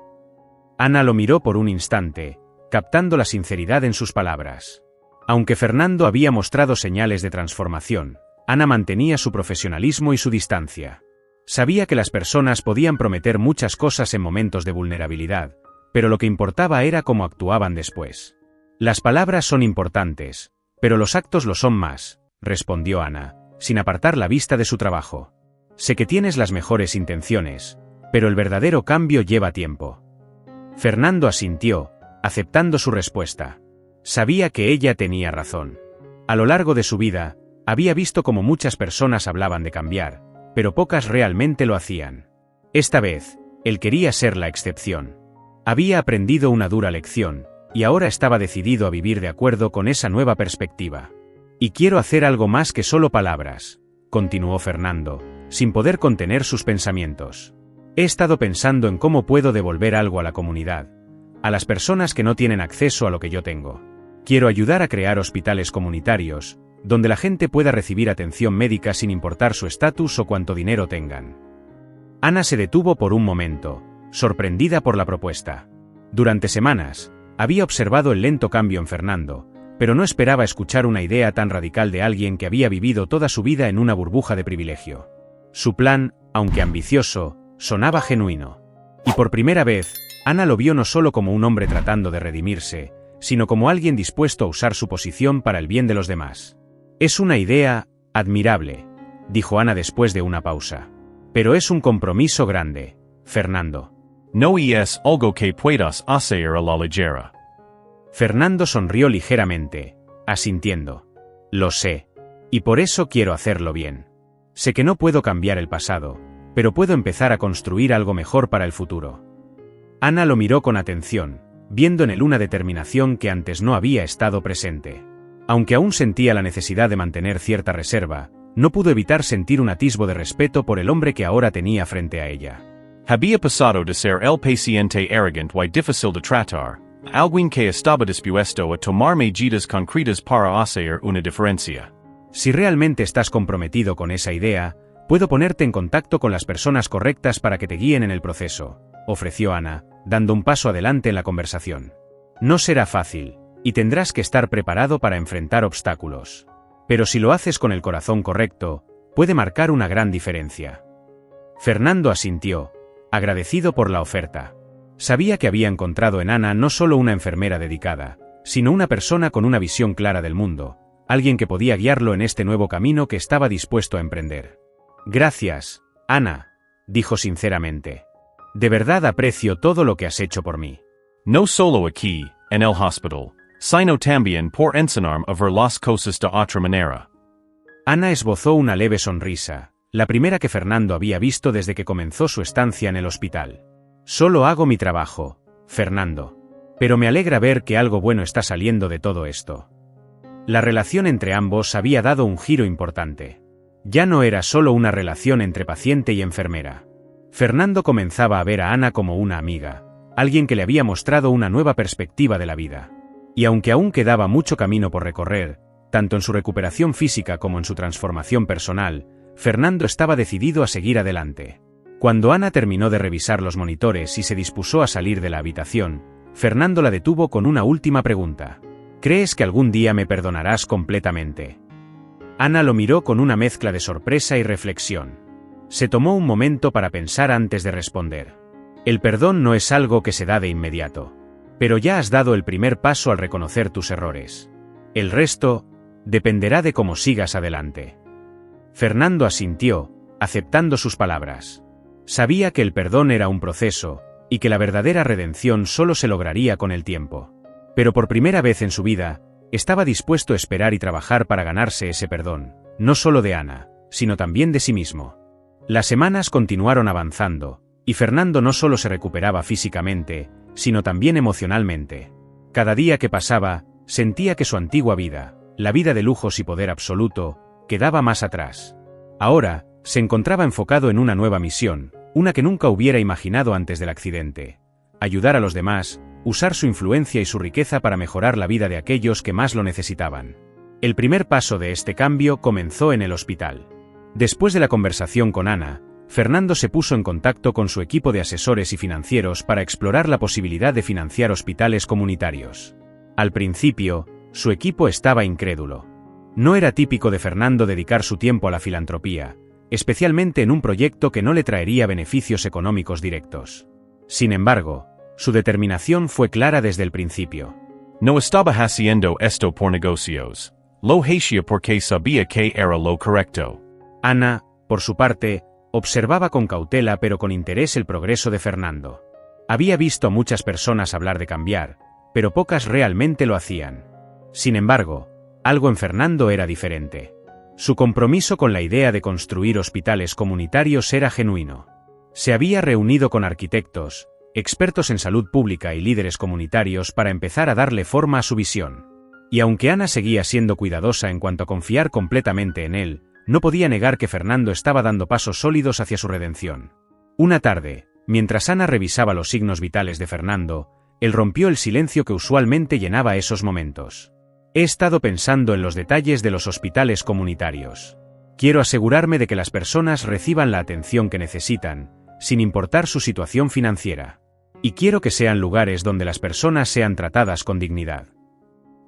Ana lo miró por un instante, captando la sinceridad en sus palabras. Aunque Fernando había mostrado señales de transformación, Ana mantenía su profesionalismo y su distancia. Sabía que las personas podían prometer muchas cosas en momentos de vulnerabilidad, pero lo que importaba era cómo actuaban después. Las palabras son importantes, pero los actos lo son más, respondió Ana, sin apartar la vista de su trabajo. Sé que tienes las mejores intenciones, pero el verdadero cambio lleva tiempo. Fernando asintió, aceptando su respuesta. Sabía que ella tenía razón. A lo largo de su vida, había visto cómo muchas personas hablaban de cambiar, pero pocas realmente lo hacían. Esta vez, él quería ser la excepción. Había aprendido una dura lección, y ahora estaba decidido a vivir de acuerdo con esa nueva perspectiva. Y quiero hacer algo más que solo palabras, continuó Fernando, sin poder contener sus pensamientos. He estado pensando en cómo puedo devolver algo a la comunidad, a las personas que no tienen acceso a lo que yo tengo. Quiero ayudar a crear hospitales comunitarios, donde la gente pueda recibir atención médica sin importar su estatus o cuánto dinero tengan. Ana se detuvo por un momento, sorprendida por la propuesta. Durante semanas, Había observado el lento cambio en Fernando, pero no esperaba escuchar una idea tan radical de alguien que había vivido toda su vida en una burbuja de privilegio. Su plan, aunque ambicioso, sonaba genuino. Y por primera vez, Ana lo vio no solo como un hombre tratando de redimirse, sino como alguien dispuesto a usar su posición para el bien de los demás. Es una idea admirable, dijo Ana después de una pausa. Pero es un compromiso grande, Fernando. No es algo que puedas hacer a la ligera. Fernando sonrió ligeramente, asintiendo. Lo sé. Y por eso quiero hacerlo bien. Sé que no puedo cambiar el pasado, pero puedo empezar a construir algo mejor para el futuro. Ana lo miró con atención, viendo en él una determinación que antes no había estado presente. Aunque aún sentía la necesidad de mantener cierta reserva, no pudo evitar sentir un atisbo de respeto por el hombre que ahora tenía frente a ella. Había pasado de ser el paciente arrogante y difícil de tratar, alguien que estaba dispuesto a tomar medidas concretas para hacer una diferencia. Si realmente estás comprometido con esa idea, puedo ponerte en contacto con las personas correctas para que te guíen en el proceso, ofreció Ana, dando un paso adelante en la conversación. No será fácil, y tendrás que estar preparado para enfrentar obstáculos. Pero si lo haces con el corazón correcto, puede marcar una gran diferencia. Fernando asintió, agradecido por la oferta. Sabía que había encontrado en Ana no solo una enfermera dedicada, sino una persona con una visión clara del mundo, alguien que podía guiarlo en este nuevo camino que estaba dispuesto a emprender. Gracias, Ana, dijo sinceramente. De verdad aprecio todo lo que has hecho por mí. No solo aquí, en el hospital, sino también por enseñarme a ver las cosas de otra manera. Ana esbozó una leve sonrisa, la primera que Fernando había visto desde que comenzó su estancia en el hospital. Solo hago mi trabajo, Fernando. Pero me alegra ver que algo bueno está saliendo de todo esto. La relación entre ambos había dado un giro importante. Ya no era solo una relación entre paciente y enfermera. Fernando comenzaba a ver a Ana como una amiga, alguien que le había mostrado una nueva perspectiva de la vida. Y aunque aún quedaba mucho camino por recorrer, tanto en su recuperación física como en su transformación personal, Fernando estaba decidido a seguir adelante. Cuando Ana terminó de revisar los monitores y se dispuso a salir de la habitación, Fernando la detuvo con una última pregunta. ¿Crees que algún día me perdonarás completamente? Ana lo miró con una mezcla de sorpresa y reflexión. Se tomó un momento para pensar antes de responder. El perdón no es algo que se da de inmediato. Pero ya has dado el primer paso al reconocer tus errores. El resto dependerá de cómo sigas adelante. Fernando asintió, aceptando sus palabras. Sabía que el perdón era un proceso, y que la verdadera redención solo se lograría con el tiempo. Pero por primera vez en su vida, estaba dispuesto a esperar y trabajar para ganarse ese perdón, no solo de Ana, sino también de sí mismo. Las semanas continuaron avanzando, y Fernando no solo se recuperaba físicamente, sino también emocionalmente. Cada día que pasaba, sentía que su antigua vida, la vida de lujos y poder absoluto, quedaba más atrás. Ahora, se encontraba enfocado en una nueva misión, una que nunca hubiera imaginado antes del accidente. Ayudar a los demás, usar su influencia y su riqueza para mejorar la vida de aquellos que más lo necesitaban. El primer paso de este cambio comenzó en el hospital. Después de la conversación con Ana, Fernando se puso en contacto con su equipo de asesores y financieros para explorar la posibilidad de financiar hospitales comunitarios. Al principio, su equipo estaba incrédulo. No era típico de Fernando dedicar su tiempo a la filantropía, especialmente en un proyecto que no le traería beneficios económicos directos. Sin embargo, su determinación fue clara desde el principio. No estaba haciendo esto por negocios. Lo hacía porque sabía que era lo correcto. Ana, por su parte, observaba con cautela pero con interés el progreso de Fernando. Había visto a muchas personas hablar de cambiar, pero pocas realmente lo hacían. Sin embargo, algo en Fernando era diferente. Su compromiso con la idea de construir hospitales comunitarios era genuino. Se había reunido con arquitectos, expertos en salud pública y líderes comunitarios para empezar a darle forma a su visión. Y aunque Ana seguía siendo cuidadosa en cuanto a confiar completamente en él, no podía negar que Fernando estaba dando pasos sólidos hacia su redención. Una tarde, mientras Ana revisaba los signos vitales de Fernando, él rompió el silencio que usualmente llenaba esos momentos. He estado pensando en los detalles de los hospitales comunitarios. Quiero asegurarme de que las personas reciban la atención que necesitan, sin importar su situación financiera. Y quiero que sean lugares donde las personas sean tratadas con dignidad.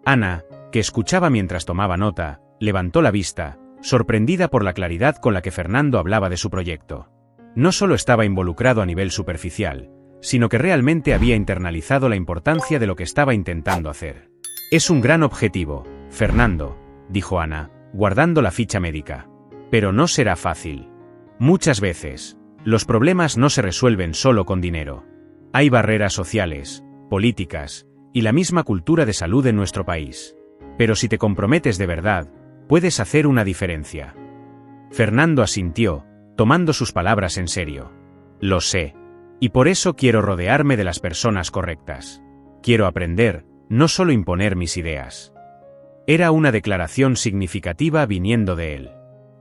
Ana, que escuchaba mientras tomaba nota, levantó la vista, sorprendida por la claridad con la que Fernando hablaba de su proyecto. No solo estaba involucrado a nivel superficial, sino que realmente había internalizado la importancia de lo que estaba intentando hacer. Es un gran objetivo, Fernando, dijo Ana, guardando la ficha médica. Pero no será fácil. Muchas veces, los problemas no se resuelven solo con dinero. Hay barreras sociales, políticas, y la misma cultura de salud en nuestro país. Pero si te comprometes de verdad, puedes hacer una diferencia. Fernando asintió, tomando sus palabras en serio. Lo sé. Y por eso quiero rodearme de las personas correctas. Quiero aprender, no solo imponer mis ideas. Era una declaración significativa viniendo de él.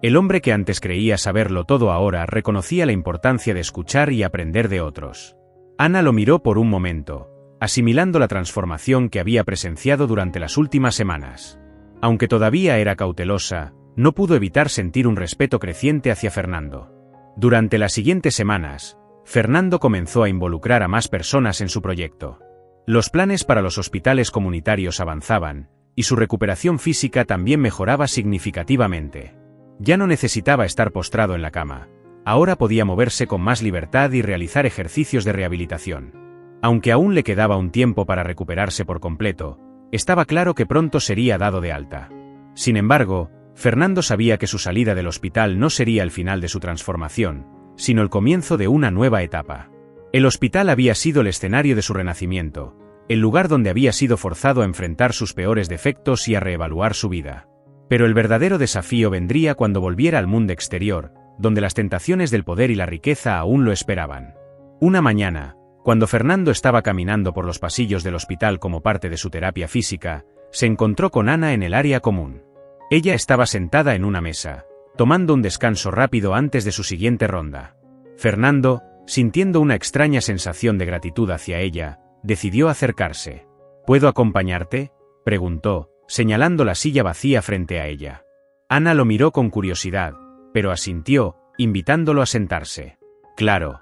El hombre que antes creía saberlo todo ahora reconocía la importancia de escuchar y aprender de otros. Ana lo miró por un momento, asimilando la transformación que había presenciado durante las últimas semanas. Aunque todavía era cautelosa, no pudo evitar sentir un respeto creciente hacia Fernando. Durante las siguientes semanas, Fernando comenzó a involucrar a más personas en su proyecto. Los planes para los hospitales comunitarios avanzaban, y su recuperación física también mejoraba significativamente. Ya no necesitaba estar postrado en la cama, ahora podía moverse con más libertad y realizar ejercicios de rehabilitación. Aunque aún le quedaba un tiempo para recuperarse por completo, estaba claro que pronto sería dado de alta. Sin embargo, Fernando sabía que su salida del hospital no sería el final de su transformación, sino el comienzo de una nueva etapa. El hospital había sido el escenario de su renacimiento, el lugar donde había sido forzado a enfrentar sus peores defectos y a reevaluar su vida. Pero el verdadero desafío vendría cuando volviera al mundo exterior, donde las tentaciones del poder y la riqueza aún lo esperaban. Una mañana, cuando Fernando estaba caminando por los pasillos del hospital como parte de su terapia física, se encontró con Ana en el área común. Ella estaba sentada en una mesa, tomando un descanso rápido antes de su siguiente ronda. Fernando, sintiendo una extraña sensación de gratitud hacia ella, decidió acercarse. ¿Puedo acompañarte?, preguntó, señalando la silla vacía frente a ella. Ana lo miró con curiosidad, pero asintió, invitándolo a sentarse. Claro.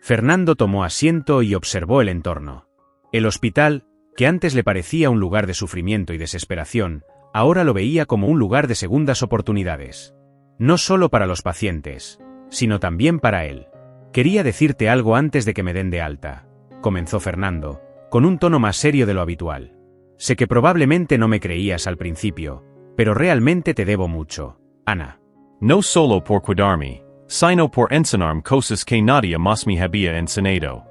Fernando tomó asiento y observó el entorno. El hospital, que antes le parecía un lugar de sufrimiento y desesperación, ahora lo veía como un lugar de segundas oportunidades. No solo para los pacientes, sino también para él. Quería decirte algo antes de que me den de alta, comenzó Fernando, con un tono más serio de lo habitual. Sé que probablemente no me creías al principio, pero realmente te debo mucho, Ana. No solo por cuidarme, sino por enseñarme cosas que nadie más me había enseñado.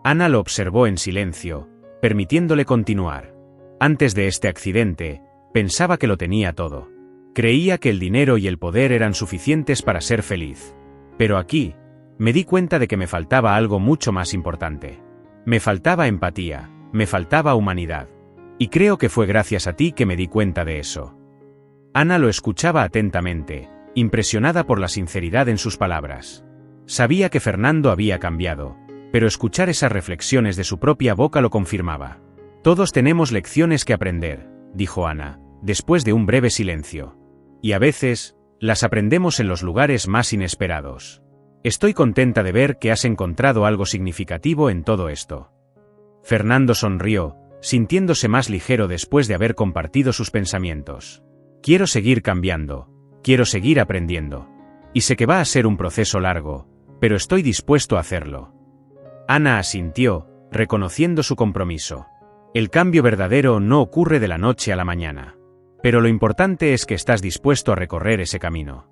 Ana lo observó en silencio, permitiéndole continuar. Antes de este accidente, pensaba que lo tenía todo. Creía que el dinero y el poder eran suficientes para ser feliz. Pero aquí, me di cuenta de que me faltaba algo mucho más importante. Me faltaba empatía, me faltaba humanidad. Y creo que fue gracias a ti que me di cuenta de eso. Ana lo escuchaba atentamente, impresionada por la sinceridad en sus palabras. Sabía que Fernando había cambiado, pero escuchar esas reflexiones de su propia boca lo confirmaba. Todos tenemos lecciones que aprender, dijo Ana, después de un breve silencio. Y a veces, las aprendemos en los lugares más inesperados. Estoy contenta de ver que has encontrado algo significativo en todo esto. Fernando sonrió, sintiéndose más ligero después de haber compartido sus pensamientos. Quiero seguir cambiando, quiero seguir aprendiendo. Y sé que va a ser un proceso largo, pero estoy dispuesto a hacerlo. Ana asintió, reconociendo su compromiso. El cambio verdadero no ocurre de la noche a la mañana. Pero lo importante es que estás dispuesto a recorrer ese camino.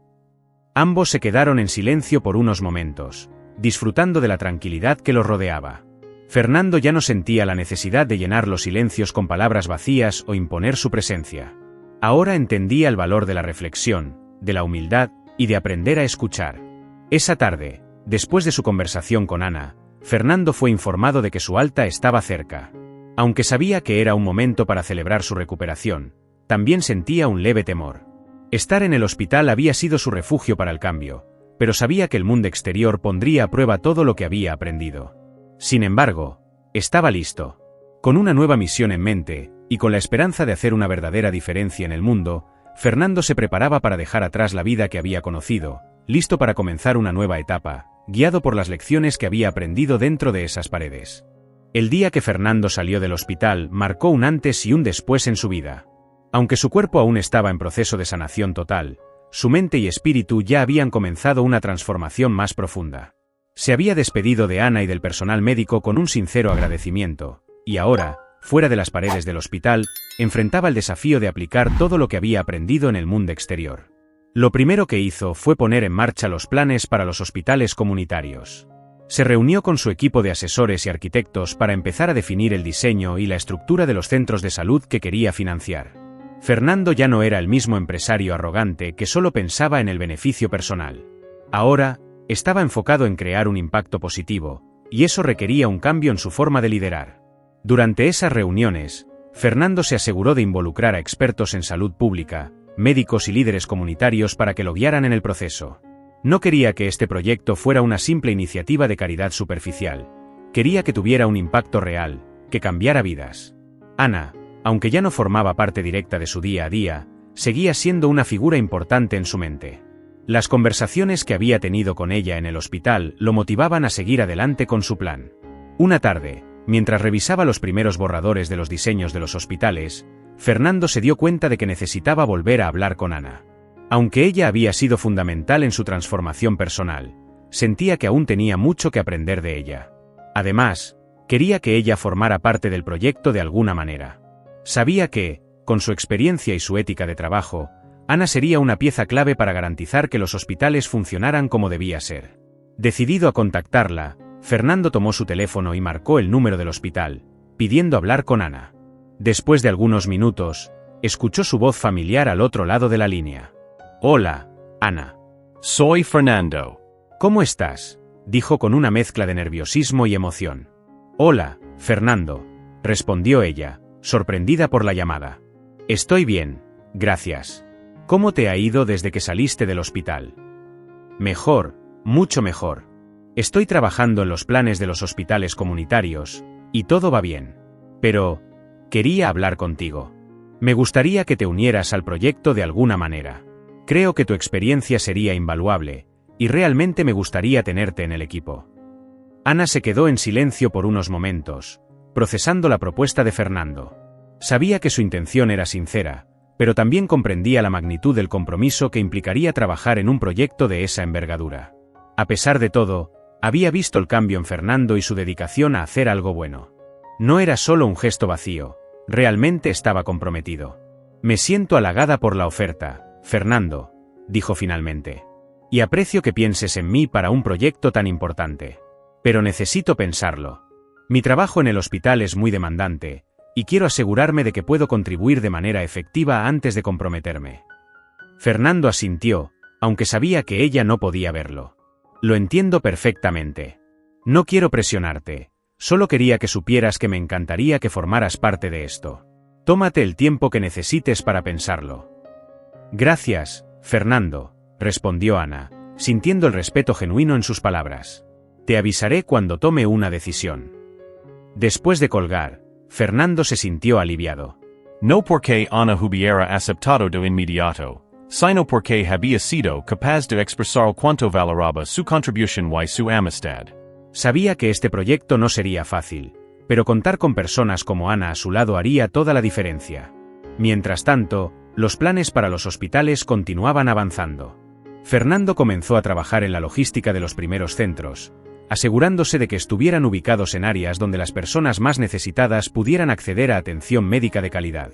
Ambos se quedaron en silencio por unos momentos, disfrutando de la tranquilidad que los rodeaba. Fernando ya no sentía la necesidad de llenar los silencios con palabras vacías o imponer su presencia. Ahora entendía el valor de la reflexión, de la humildad y de aprender a escuchar. Esa tarde, después de su conversación con Ana, Fernando fue informado de que su alta estaba cerca. Aunque sabía que era un momento para celebrar su recuperación, también sentía un leve temor. Estar en el hospital había sido su refugio para el cambio, pero sabía que el mundo exterior pondría a prueba todo lo que había aprendido. Sin embargo, estaba listo. Con una nueva misión en mente, y con la esperanza de hacer una verdadera diferencia en el mundo, Fernando se preparaba para dejar atrás la vida que había conocido, listo para comenzar una nueva etapa, guiado por las lecciones que había aprendido dentro de esas paredes. El día que Fernando salió del hospital marcó un antes y un después en su vida. Aunque su cuerpo aún estaba en proceso de sanación total, su mente y espíritu ya habían comenzado una transformación más profunda. Se había despedido de Ana y del personal médico con un sincero agradecimiento, y ahora, fuera de las paredes del hospital, enfrentaba el desafío de aplicar todo lo que había aprendido en el mundo exterior. Lo primero que hizo fue poner en marcha los planes para los hospitales comunitarios. Se reunió con su equipo de asesores y arquitectos para empezar a definir el diseño y la estructura de los centros de salud que quería financiar. Fernando ya no era el mismo empresario arrogante que solo pensaba en el beneficio personal. Ahora, estaba enfocado en crear un impacto positivo, y eso requería un cambio en su forma de liderar. Durante esas reuniones, Fernando se aseguró de involucrar a expertos en salud pública, médicos y líderes comunitarios para que lo guiaran en el proceso. No quería que este proyecto fuera una simple iniciativa de caridad superficial. Quería que tuviera un impacto real, que cambiara vidas. Ana, aunque ya no formaba parte directa de su día a día, seguía siendo una figura importante en su mente. Las conversaciones que había tenido con ella en el hospital lo motivaban a seguir adelante con su plan. Una tarde, mientras revisaba los primeros borradores de los diseños de los hospitales, Fernando se dio cuenta de que necesitaba volver a hablar con Ana. Aunque ella había sido fundamental en su transformación personal, sentía que aún tenía mucho que aprender de ella. Además, quería que ella formara parte del proyecto de alguna manera. Sabía que, con su experiencia y su ética de trabajo, Ana sería una pieza clave para garantizar que los hospitales funcionaran como debía ser. Decidido a contactarla, Fernando tomó su teléfono y marcó el número del hospital, pidiendo hablar con Ana. Después de algunos minutos, escuchó su voz familiar al otro lado de la línea. «Hola, Ana». Soy Fernando. «¿Cómo estás?», dijo con una mezcla de nerviosismo y emoción. «Hola, Fernando», respondió ella, sorprendida por la llamada. «Estoy bien, gracias. ¿Cómo te ha ido desde que saliste del hospital?» «Mejor, mucho mejor. Estoy trabajando en los planes de los hospitales comunitarios, y todo va bien. Pero, quería hablar contigo. Me gustaría que te unieras al proyecto de alguna manera. Creo que tu experiencia sería invaluable, y realmente me gustaría tenerte en el equipo». Ana se quedó en silencio por unos momentos, procesando la propuesta de Fernando. Sabía que su intención era sincera, pero también comprendía la magnitud del compromiso que implicaría trabajar en un proyecto de esa envergadura. A pesar de todo, había visto el cambio en Fernando y su dedicación a hacer algo bueno. No era solo un gesto vacío, realmente estaba comprometido. «Me siento halagada por la oferta, Fernando», dijo finalmente. «Y aprecio que pienses en mí para un proyecto tan importante. Pero necesito pensarlo. Mi trabajo en el hospital es muy demandante, y quiero asegurarme de que puedo contribuir de manera efectiva antes de comprometerme». Fernando asintió, aunque sabía que ella no podía verlo. «Lo entiendo perfectamente. No quiero presionarte, solo quería que supieras que me encantaría que formaras parte de esto. Tómate el tiempo que necesites para pensarlo». «Gracias, Fernando», respondió Ana, sintiendo el respeto genuino en sus palabras. «Te avisaré cuando tome una decisión». Después de colgar, Fernando se sintió aliviado. No porque Ana hubiera aceptado de inmediato, sino porque había sido capaz de expresar cuánto valoraba su contribución y su amistad. Sabía que este proyecto no sería fácil, pero contar con personas como Ana a su lado haría toda la diferencia. Mientras tanto, los planes para los hospitales continuaban avanzando. Fernando comenzó a trabajar en la logística de los primeros centros, asegurándose de que estuvieran ubicados en áreas donde las personas más necesitadas pudieran acceder a atención médica de calidad.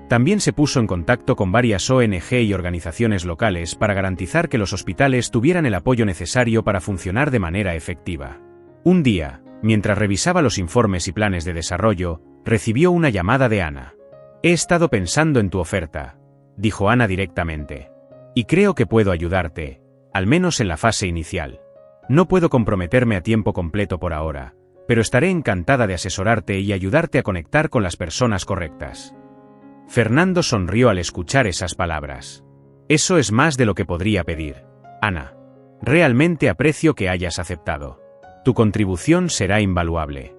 También se puso en contacto con varias ONG y organizaciones locales para garantizar que los hospitales tuvieran el apoyo necesario para funcionar de manera efectiva. Un día, mientras revisaba los informes y planes de desarrollo, recibió una llamada de Ana. «He estado pensando en tu oferta», dijo Ana directamente. «Y creo que puedo ayudarte, al menos en la fase inicial. No puedo comprometerme a tiempo completo por ahora, pero estaré encantada de asesorarte y ayudarte a conectar con las personas correctas». Fernando sonrió al escuchar esas palabras. «Eso es más de lo que podría pedir, Ana. Realmente aprecio que hayas aceptado. Tu contribución será invaluable».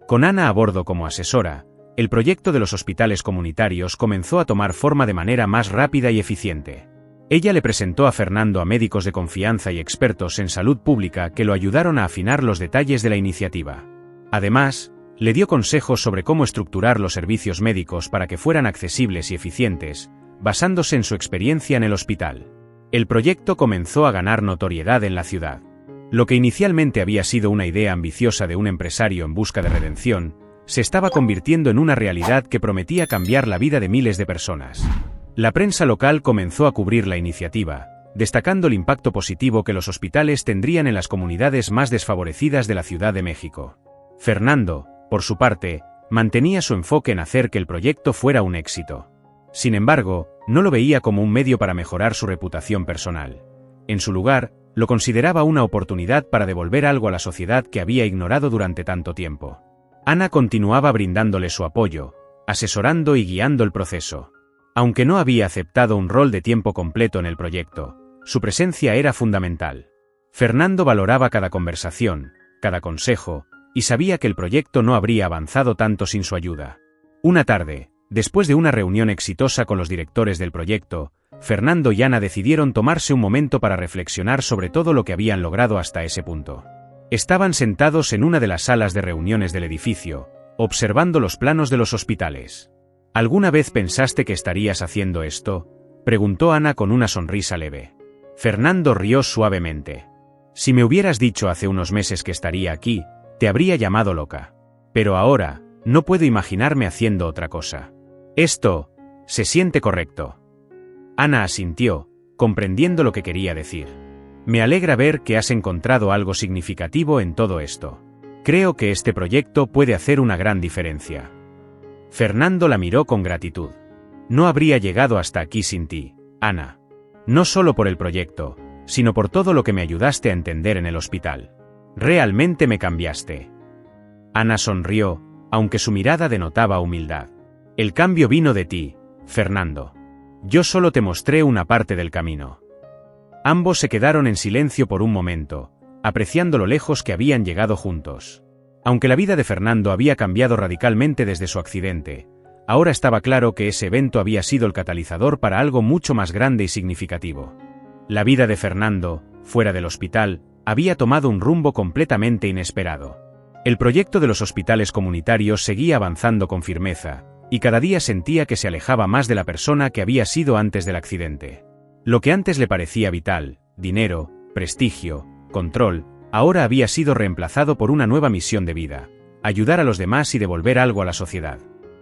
Con Ana a bordo como asesora, el proyecto de los hospitales comunitarios comenzó a tomar forma de manera más rápida y eficiente. Ella le presentó a Fernando a médicos de confianza y expertos en salud pública que lo ayudaron a afinar los detalles de la iniciativa. Además, le dio consejos sobre cómo estructurar los servicios médicos para que fueran accesibles y eficientes, basándose en su experiencia en el hospital. El proyecto comenzó a ganar notoriedad en la ciudad. Lo que inicialmente había sido una idea ambiciosa de un empresario en busca de redención, se estaba convirtiendo en una realidad que prometía cambiar la vida de miles de personas. La prensa local comenzó a cubrir la iniciativa, destacando el impacto positivo que los hospitales tendrían en las comunidades más desfavorecidas de la Ciudad de México. Fernando, por su parte, mantenía su enfoque en hacer que el proyecto fuera un éxito. Sin embargo, no lo veía como un medio para mejorar su reputación personal. En su lugar, lo consideraba una oportunidad para devolver algo a la sociedad que había ignorado durante tanto tiempo. Ana continuaba brindándole su apoyo, asesorando y guiando el proceso. Aunque no había aceptado un rol de tiempo completo en el proyecto, su presencia era fundamental. Fernando valoraba cada conversación, cada consejo, y sabía que el proyecto no habría avanzado tanto sin su ayuda. Una tarde, después de una reunión exitosa con los directores del proyecto, Fernando y Ana decidieron tomarse un momento para reflexionar sobre todo lo que habían logrado hasta ese punto. Estaban sentados en una de las salas de reuniones del edificio, observando los planos de los hospitales. ¿Alguna vez pensaste que estarías haciendo esto?, preguntó Ana con una sonrisa leve. Fernando rió suavemente. Si me hubieras dicho hace unos meses que estaría aquí, te habría llamado loca. Pero ahora, no puedo imaginarme haciendo otra cosa. Esto se siente correcto. Ana asintió, comprendiendo lo que quería decir. Me alegra ver que has encontrado algo significativo en todo esto. Creo que este proyecto puede hacer una gran diferencia. Fernando la miró con gratitud. No habría llegado hasta aquí sin ti, Ana. No solo por el proyecto, sino por todo lo que me ayudaste a entender en el hospital. Realmente me cambiaste. Ana sonrió, aunque su mirada denotaba humildad. El cambio vino de ti, Fernando. Yo solo te mostré una parte del camino. Ambos se quedaron en silencio por un momento, apreciando lo lejos que habían llegado juntos. Aunque la vida de Fernando había cambiado radicalmente desde su accidente, ahora estaba claro que ese evento había sido el catalizador para algo mucho más grande y significativo. La vida de Fernando, fuera del hospital, había tomado un rumbo completamente inesperado. El proyecto de los hospitales comunitarios seguía avanzando con firmeza, y cada día sentía que se alejaba más de la persona que había sido antes del accidente. Lo que antes le parecía vital, dinero, prestigio, control, ahora había sido reemplazado por una nueva misión de vida: ayudar a los demás y devolver algo a la sociedad.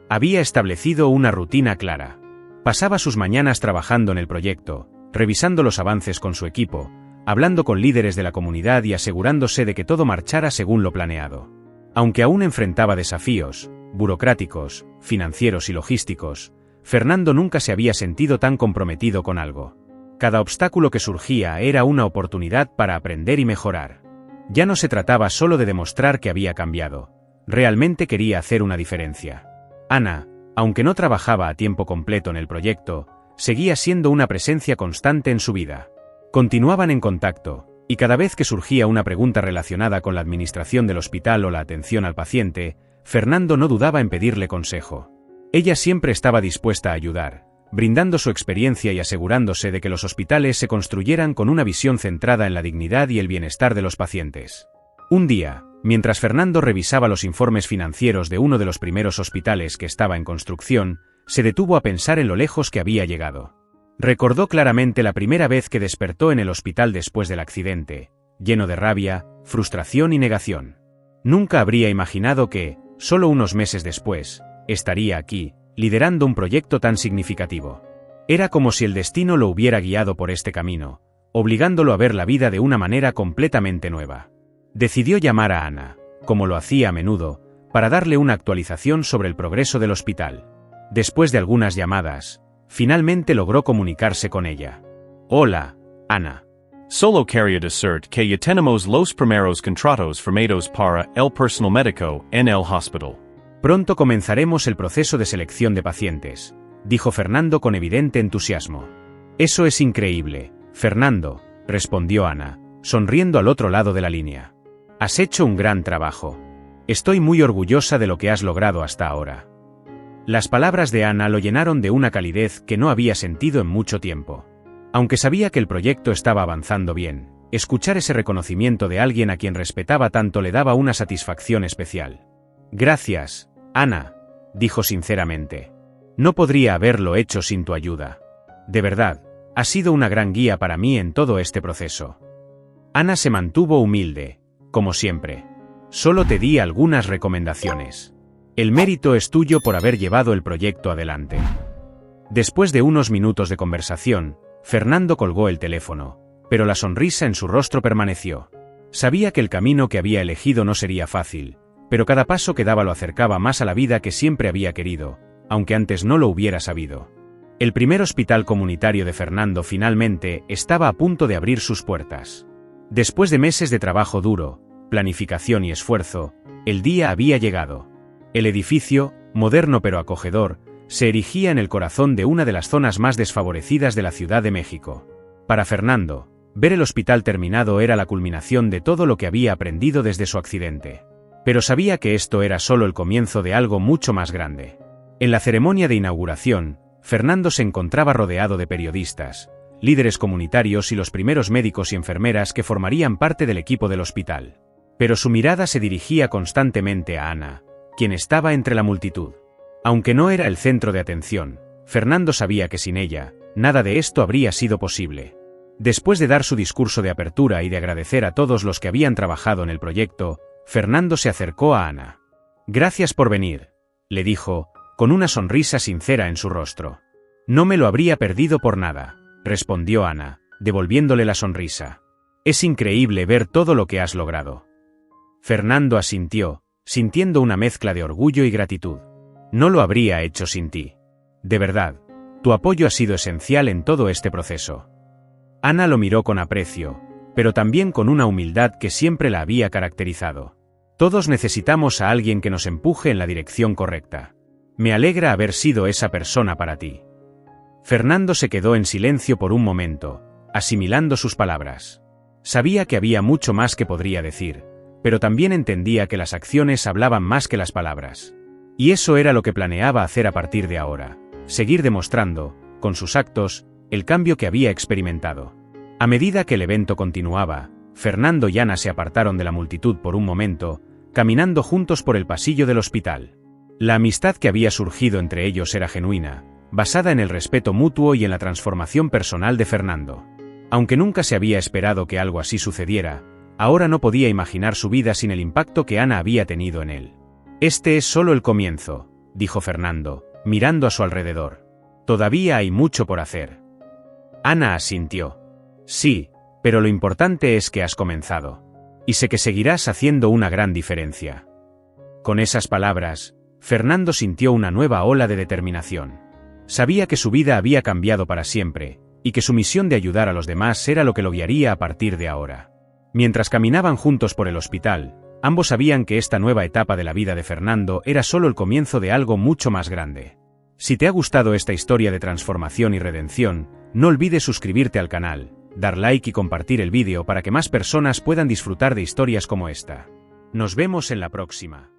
Había establecido una rutina clara. Pasaba sus mañanas trabajando en el proyecto, revisando los avances con su equipo, hablando con líderes de la comunidad y asegurándose de que todo marchara según lo planeado. Aunque aún enfrentaba desafíos, burocráticos, financieros y logísticos, Fernando nunca se había sentido tan comprometido con algo. Cada obstáculo que surgía era una oportunidad para aprender y mejorar. Ya no se trataba solo de demostrar que había cambiado, realmente quería hacer una diferencia. Ana, aunque no trabajaba a tiempo completo en el proyecto, seguía siendo una presencia constante en su vida. Continuaban en contacto, y cada vez que surgía una pregunta relacionada con la administración del hospital o la atención al paciente, Fernando no dudaba en pedirle consejo. Ella siempre estaba dispuesta a ayudar, brindando su experiencia y asegurándose de que los hospitales se construyeran con una visión centrada en la dignidad y el bienestar de los pacientes. Un día, mientras Fernando revisaba los informes financieros de uno de los primeros hospitales que estaba en construcción, se detuvo a pensar en lo lejos que había llegado. Recordó claramente la primera vez que despertó en el hospital después del accidente, lleno de rabia, frustración y negación. Nunca habría imaginado que, solo unos meses después, estaría aquí, liderando un proyecto tan significativo. Era como si el destino lo hubiera guiado por este camino, obligándolo a ver la vida de una manera completamente nueva. Decidió llamar a Ana, como lo hacía a menudo, para darle una actualización sobre el progreso del hospital. Después de algunas llamadas, finalmente logró comunicarse con ella. Hola, Ana. Solo quería decir que ya tenemos los primeros contratos firmados para el personal médico en el hospital. Pronto comenzaremos el proceso de selección de pacientes, dijo Fernando con evidente entusiasmo. Eso es increíble, Fernando, respondió Ana, sonriendo al otro lado de la línea. Has hecho un gran trabajo. Estoy muy orgullosa de lo que has logrado hasta ahora. Las palabras de Ana lo llenaron de una calidez que no había sentido en mucho tiempo. Aunque sabía que el proyecto estaba avanzando bien, escuchar ese reconocimiento de alguien a quien respetaba tanto le daba una satisfacción especial. «Gracias, Ana», dijo sinceramente. «No podría haberlo hecho sin tu ayuda. De verdad, has sido una gran guía para mí en todo este proceso». Ana se mantuvo humilde, como siempre. «Solo te di algunas recomendaciones. El mérito es tuyo por haber llevado el proyecto adelante». Después de unos minutos de conversación, Fernando colgó el teléfono, pero la sonrisa en su rostro permaneció. Sabía que el camino que había elegido no sería fácil, pero cada paso que daba lo acercaba más a la vida que siempre había querido, aunque antes no lo hubiera sabido. El primer hospital comunitario de Fernando finalmente estaba a punto de abrir sus puertas. Después de meses de trabajo duro, planificación y esfuerzo, el día había llegado. El edificio, moderno pero acogedor, se erigía en el corazón de una de las zonas más desfavorecidas de la Ciudad de México. Para Fernando, ver el hospital terminado era la culminación de todo lo que había aprendido desde su accidente. Pero sabía que esto era solo el comienzo de algo mucho más grande. En la ceremonia de inauguración, Fernando se encontraba rodeado de periodistas, líderes comunitarios y los primeros médicos y enfermeras que formarían parte del equipo del hospital. Pero su mirada se dirigía constantemente a Ana, quien estaba entre la multitud. Aunque no era el centro de atención, Fernando sabía que sin ella, nada de esto habría sido posible. Después de dar su discurso de apertura y de agradecer a todos los que habían trabajado en el proyecto, Fernando se acercó a Ana. «Gracias por venir», le dijo, con una sonrisa sincera en su rostro. «No me lo habría perdido por nada», respondió Ana, devolviéndole la sonrisa. «Es increíble ver todo lo que has logrado». Fernando asintió, sintiendo una mezcla de orgullo y gratitud. «No lo habría hecho sin ti. De verdad, tu apoyo ha sido esencial en todo este proceso». Ana lo miró con aprecio, pero también con una humildad que siempre la había caracterizado. «Todos necesitamos a alguien que nos empuje en la dirección correcta. Me alegra haber sido esa persona para ti». Fernando se quedó en silencio por un momento, asimilando sus palabras. Sabía que había mucho más que podría decir, pero también entendía que las acciones hablaban más que las palabras. Y eso era lo que planeaba hacer a partir de ahora, seguir demostrando, con sus actos, el cambio que había experimentado. A medida que el evento continuaba, Fernando y Ana se apartaron de la multitud por un momento, caminando juntos por el pasillo del hospital. La amistad que había surgido entre ellos era genuina, basada en el respeto mutuo y en la transformación personal de Fernando. Aunque nunca se había esperado que algo así sucediera, ahora no podía imaginar su vida sin el impacto que Ana había tenido en él. «Este es solo el comienzo», dijo Fernando, mirando a su alrededor. «Todavía hay mucho por hacer». Ana asintió. «Sí, pero lo importante es que has comenzado. Y sé que seguirás haciendo una gran diferencia». Con esas palabras, Fernando sintió una nueva ola de determinación. Sabía que su vida había cambiado para siempre, y que su misión de ayudar a los demás era lo que lo guiaría a partir de ahora. Mientras caminaban juntos por el hospital, ambos sabían que esta nueva etapa de la vida de Fernando era solo el comienzo de algo mucho más grande. Si te ha gustado esta historia de transformación y redención, no olvides suscribirte al canal, dar like y compartir el vídeo para que más personas puedan disfrutar de historias como esta. Nos vemos en la próxima.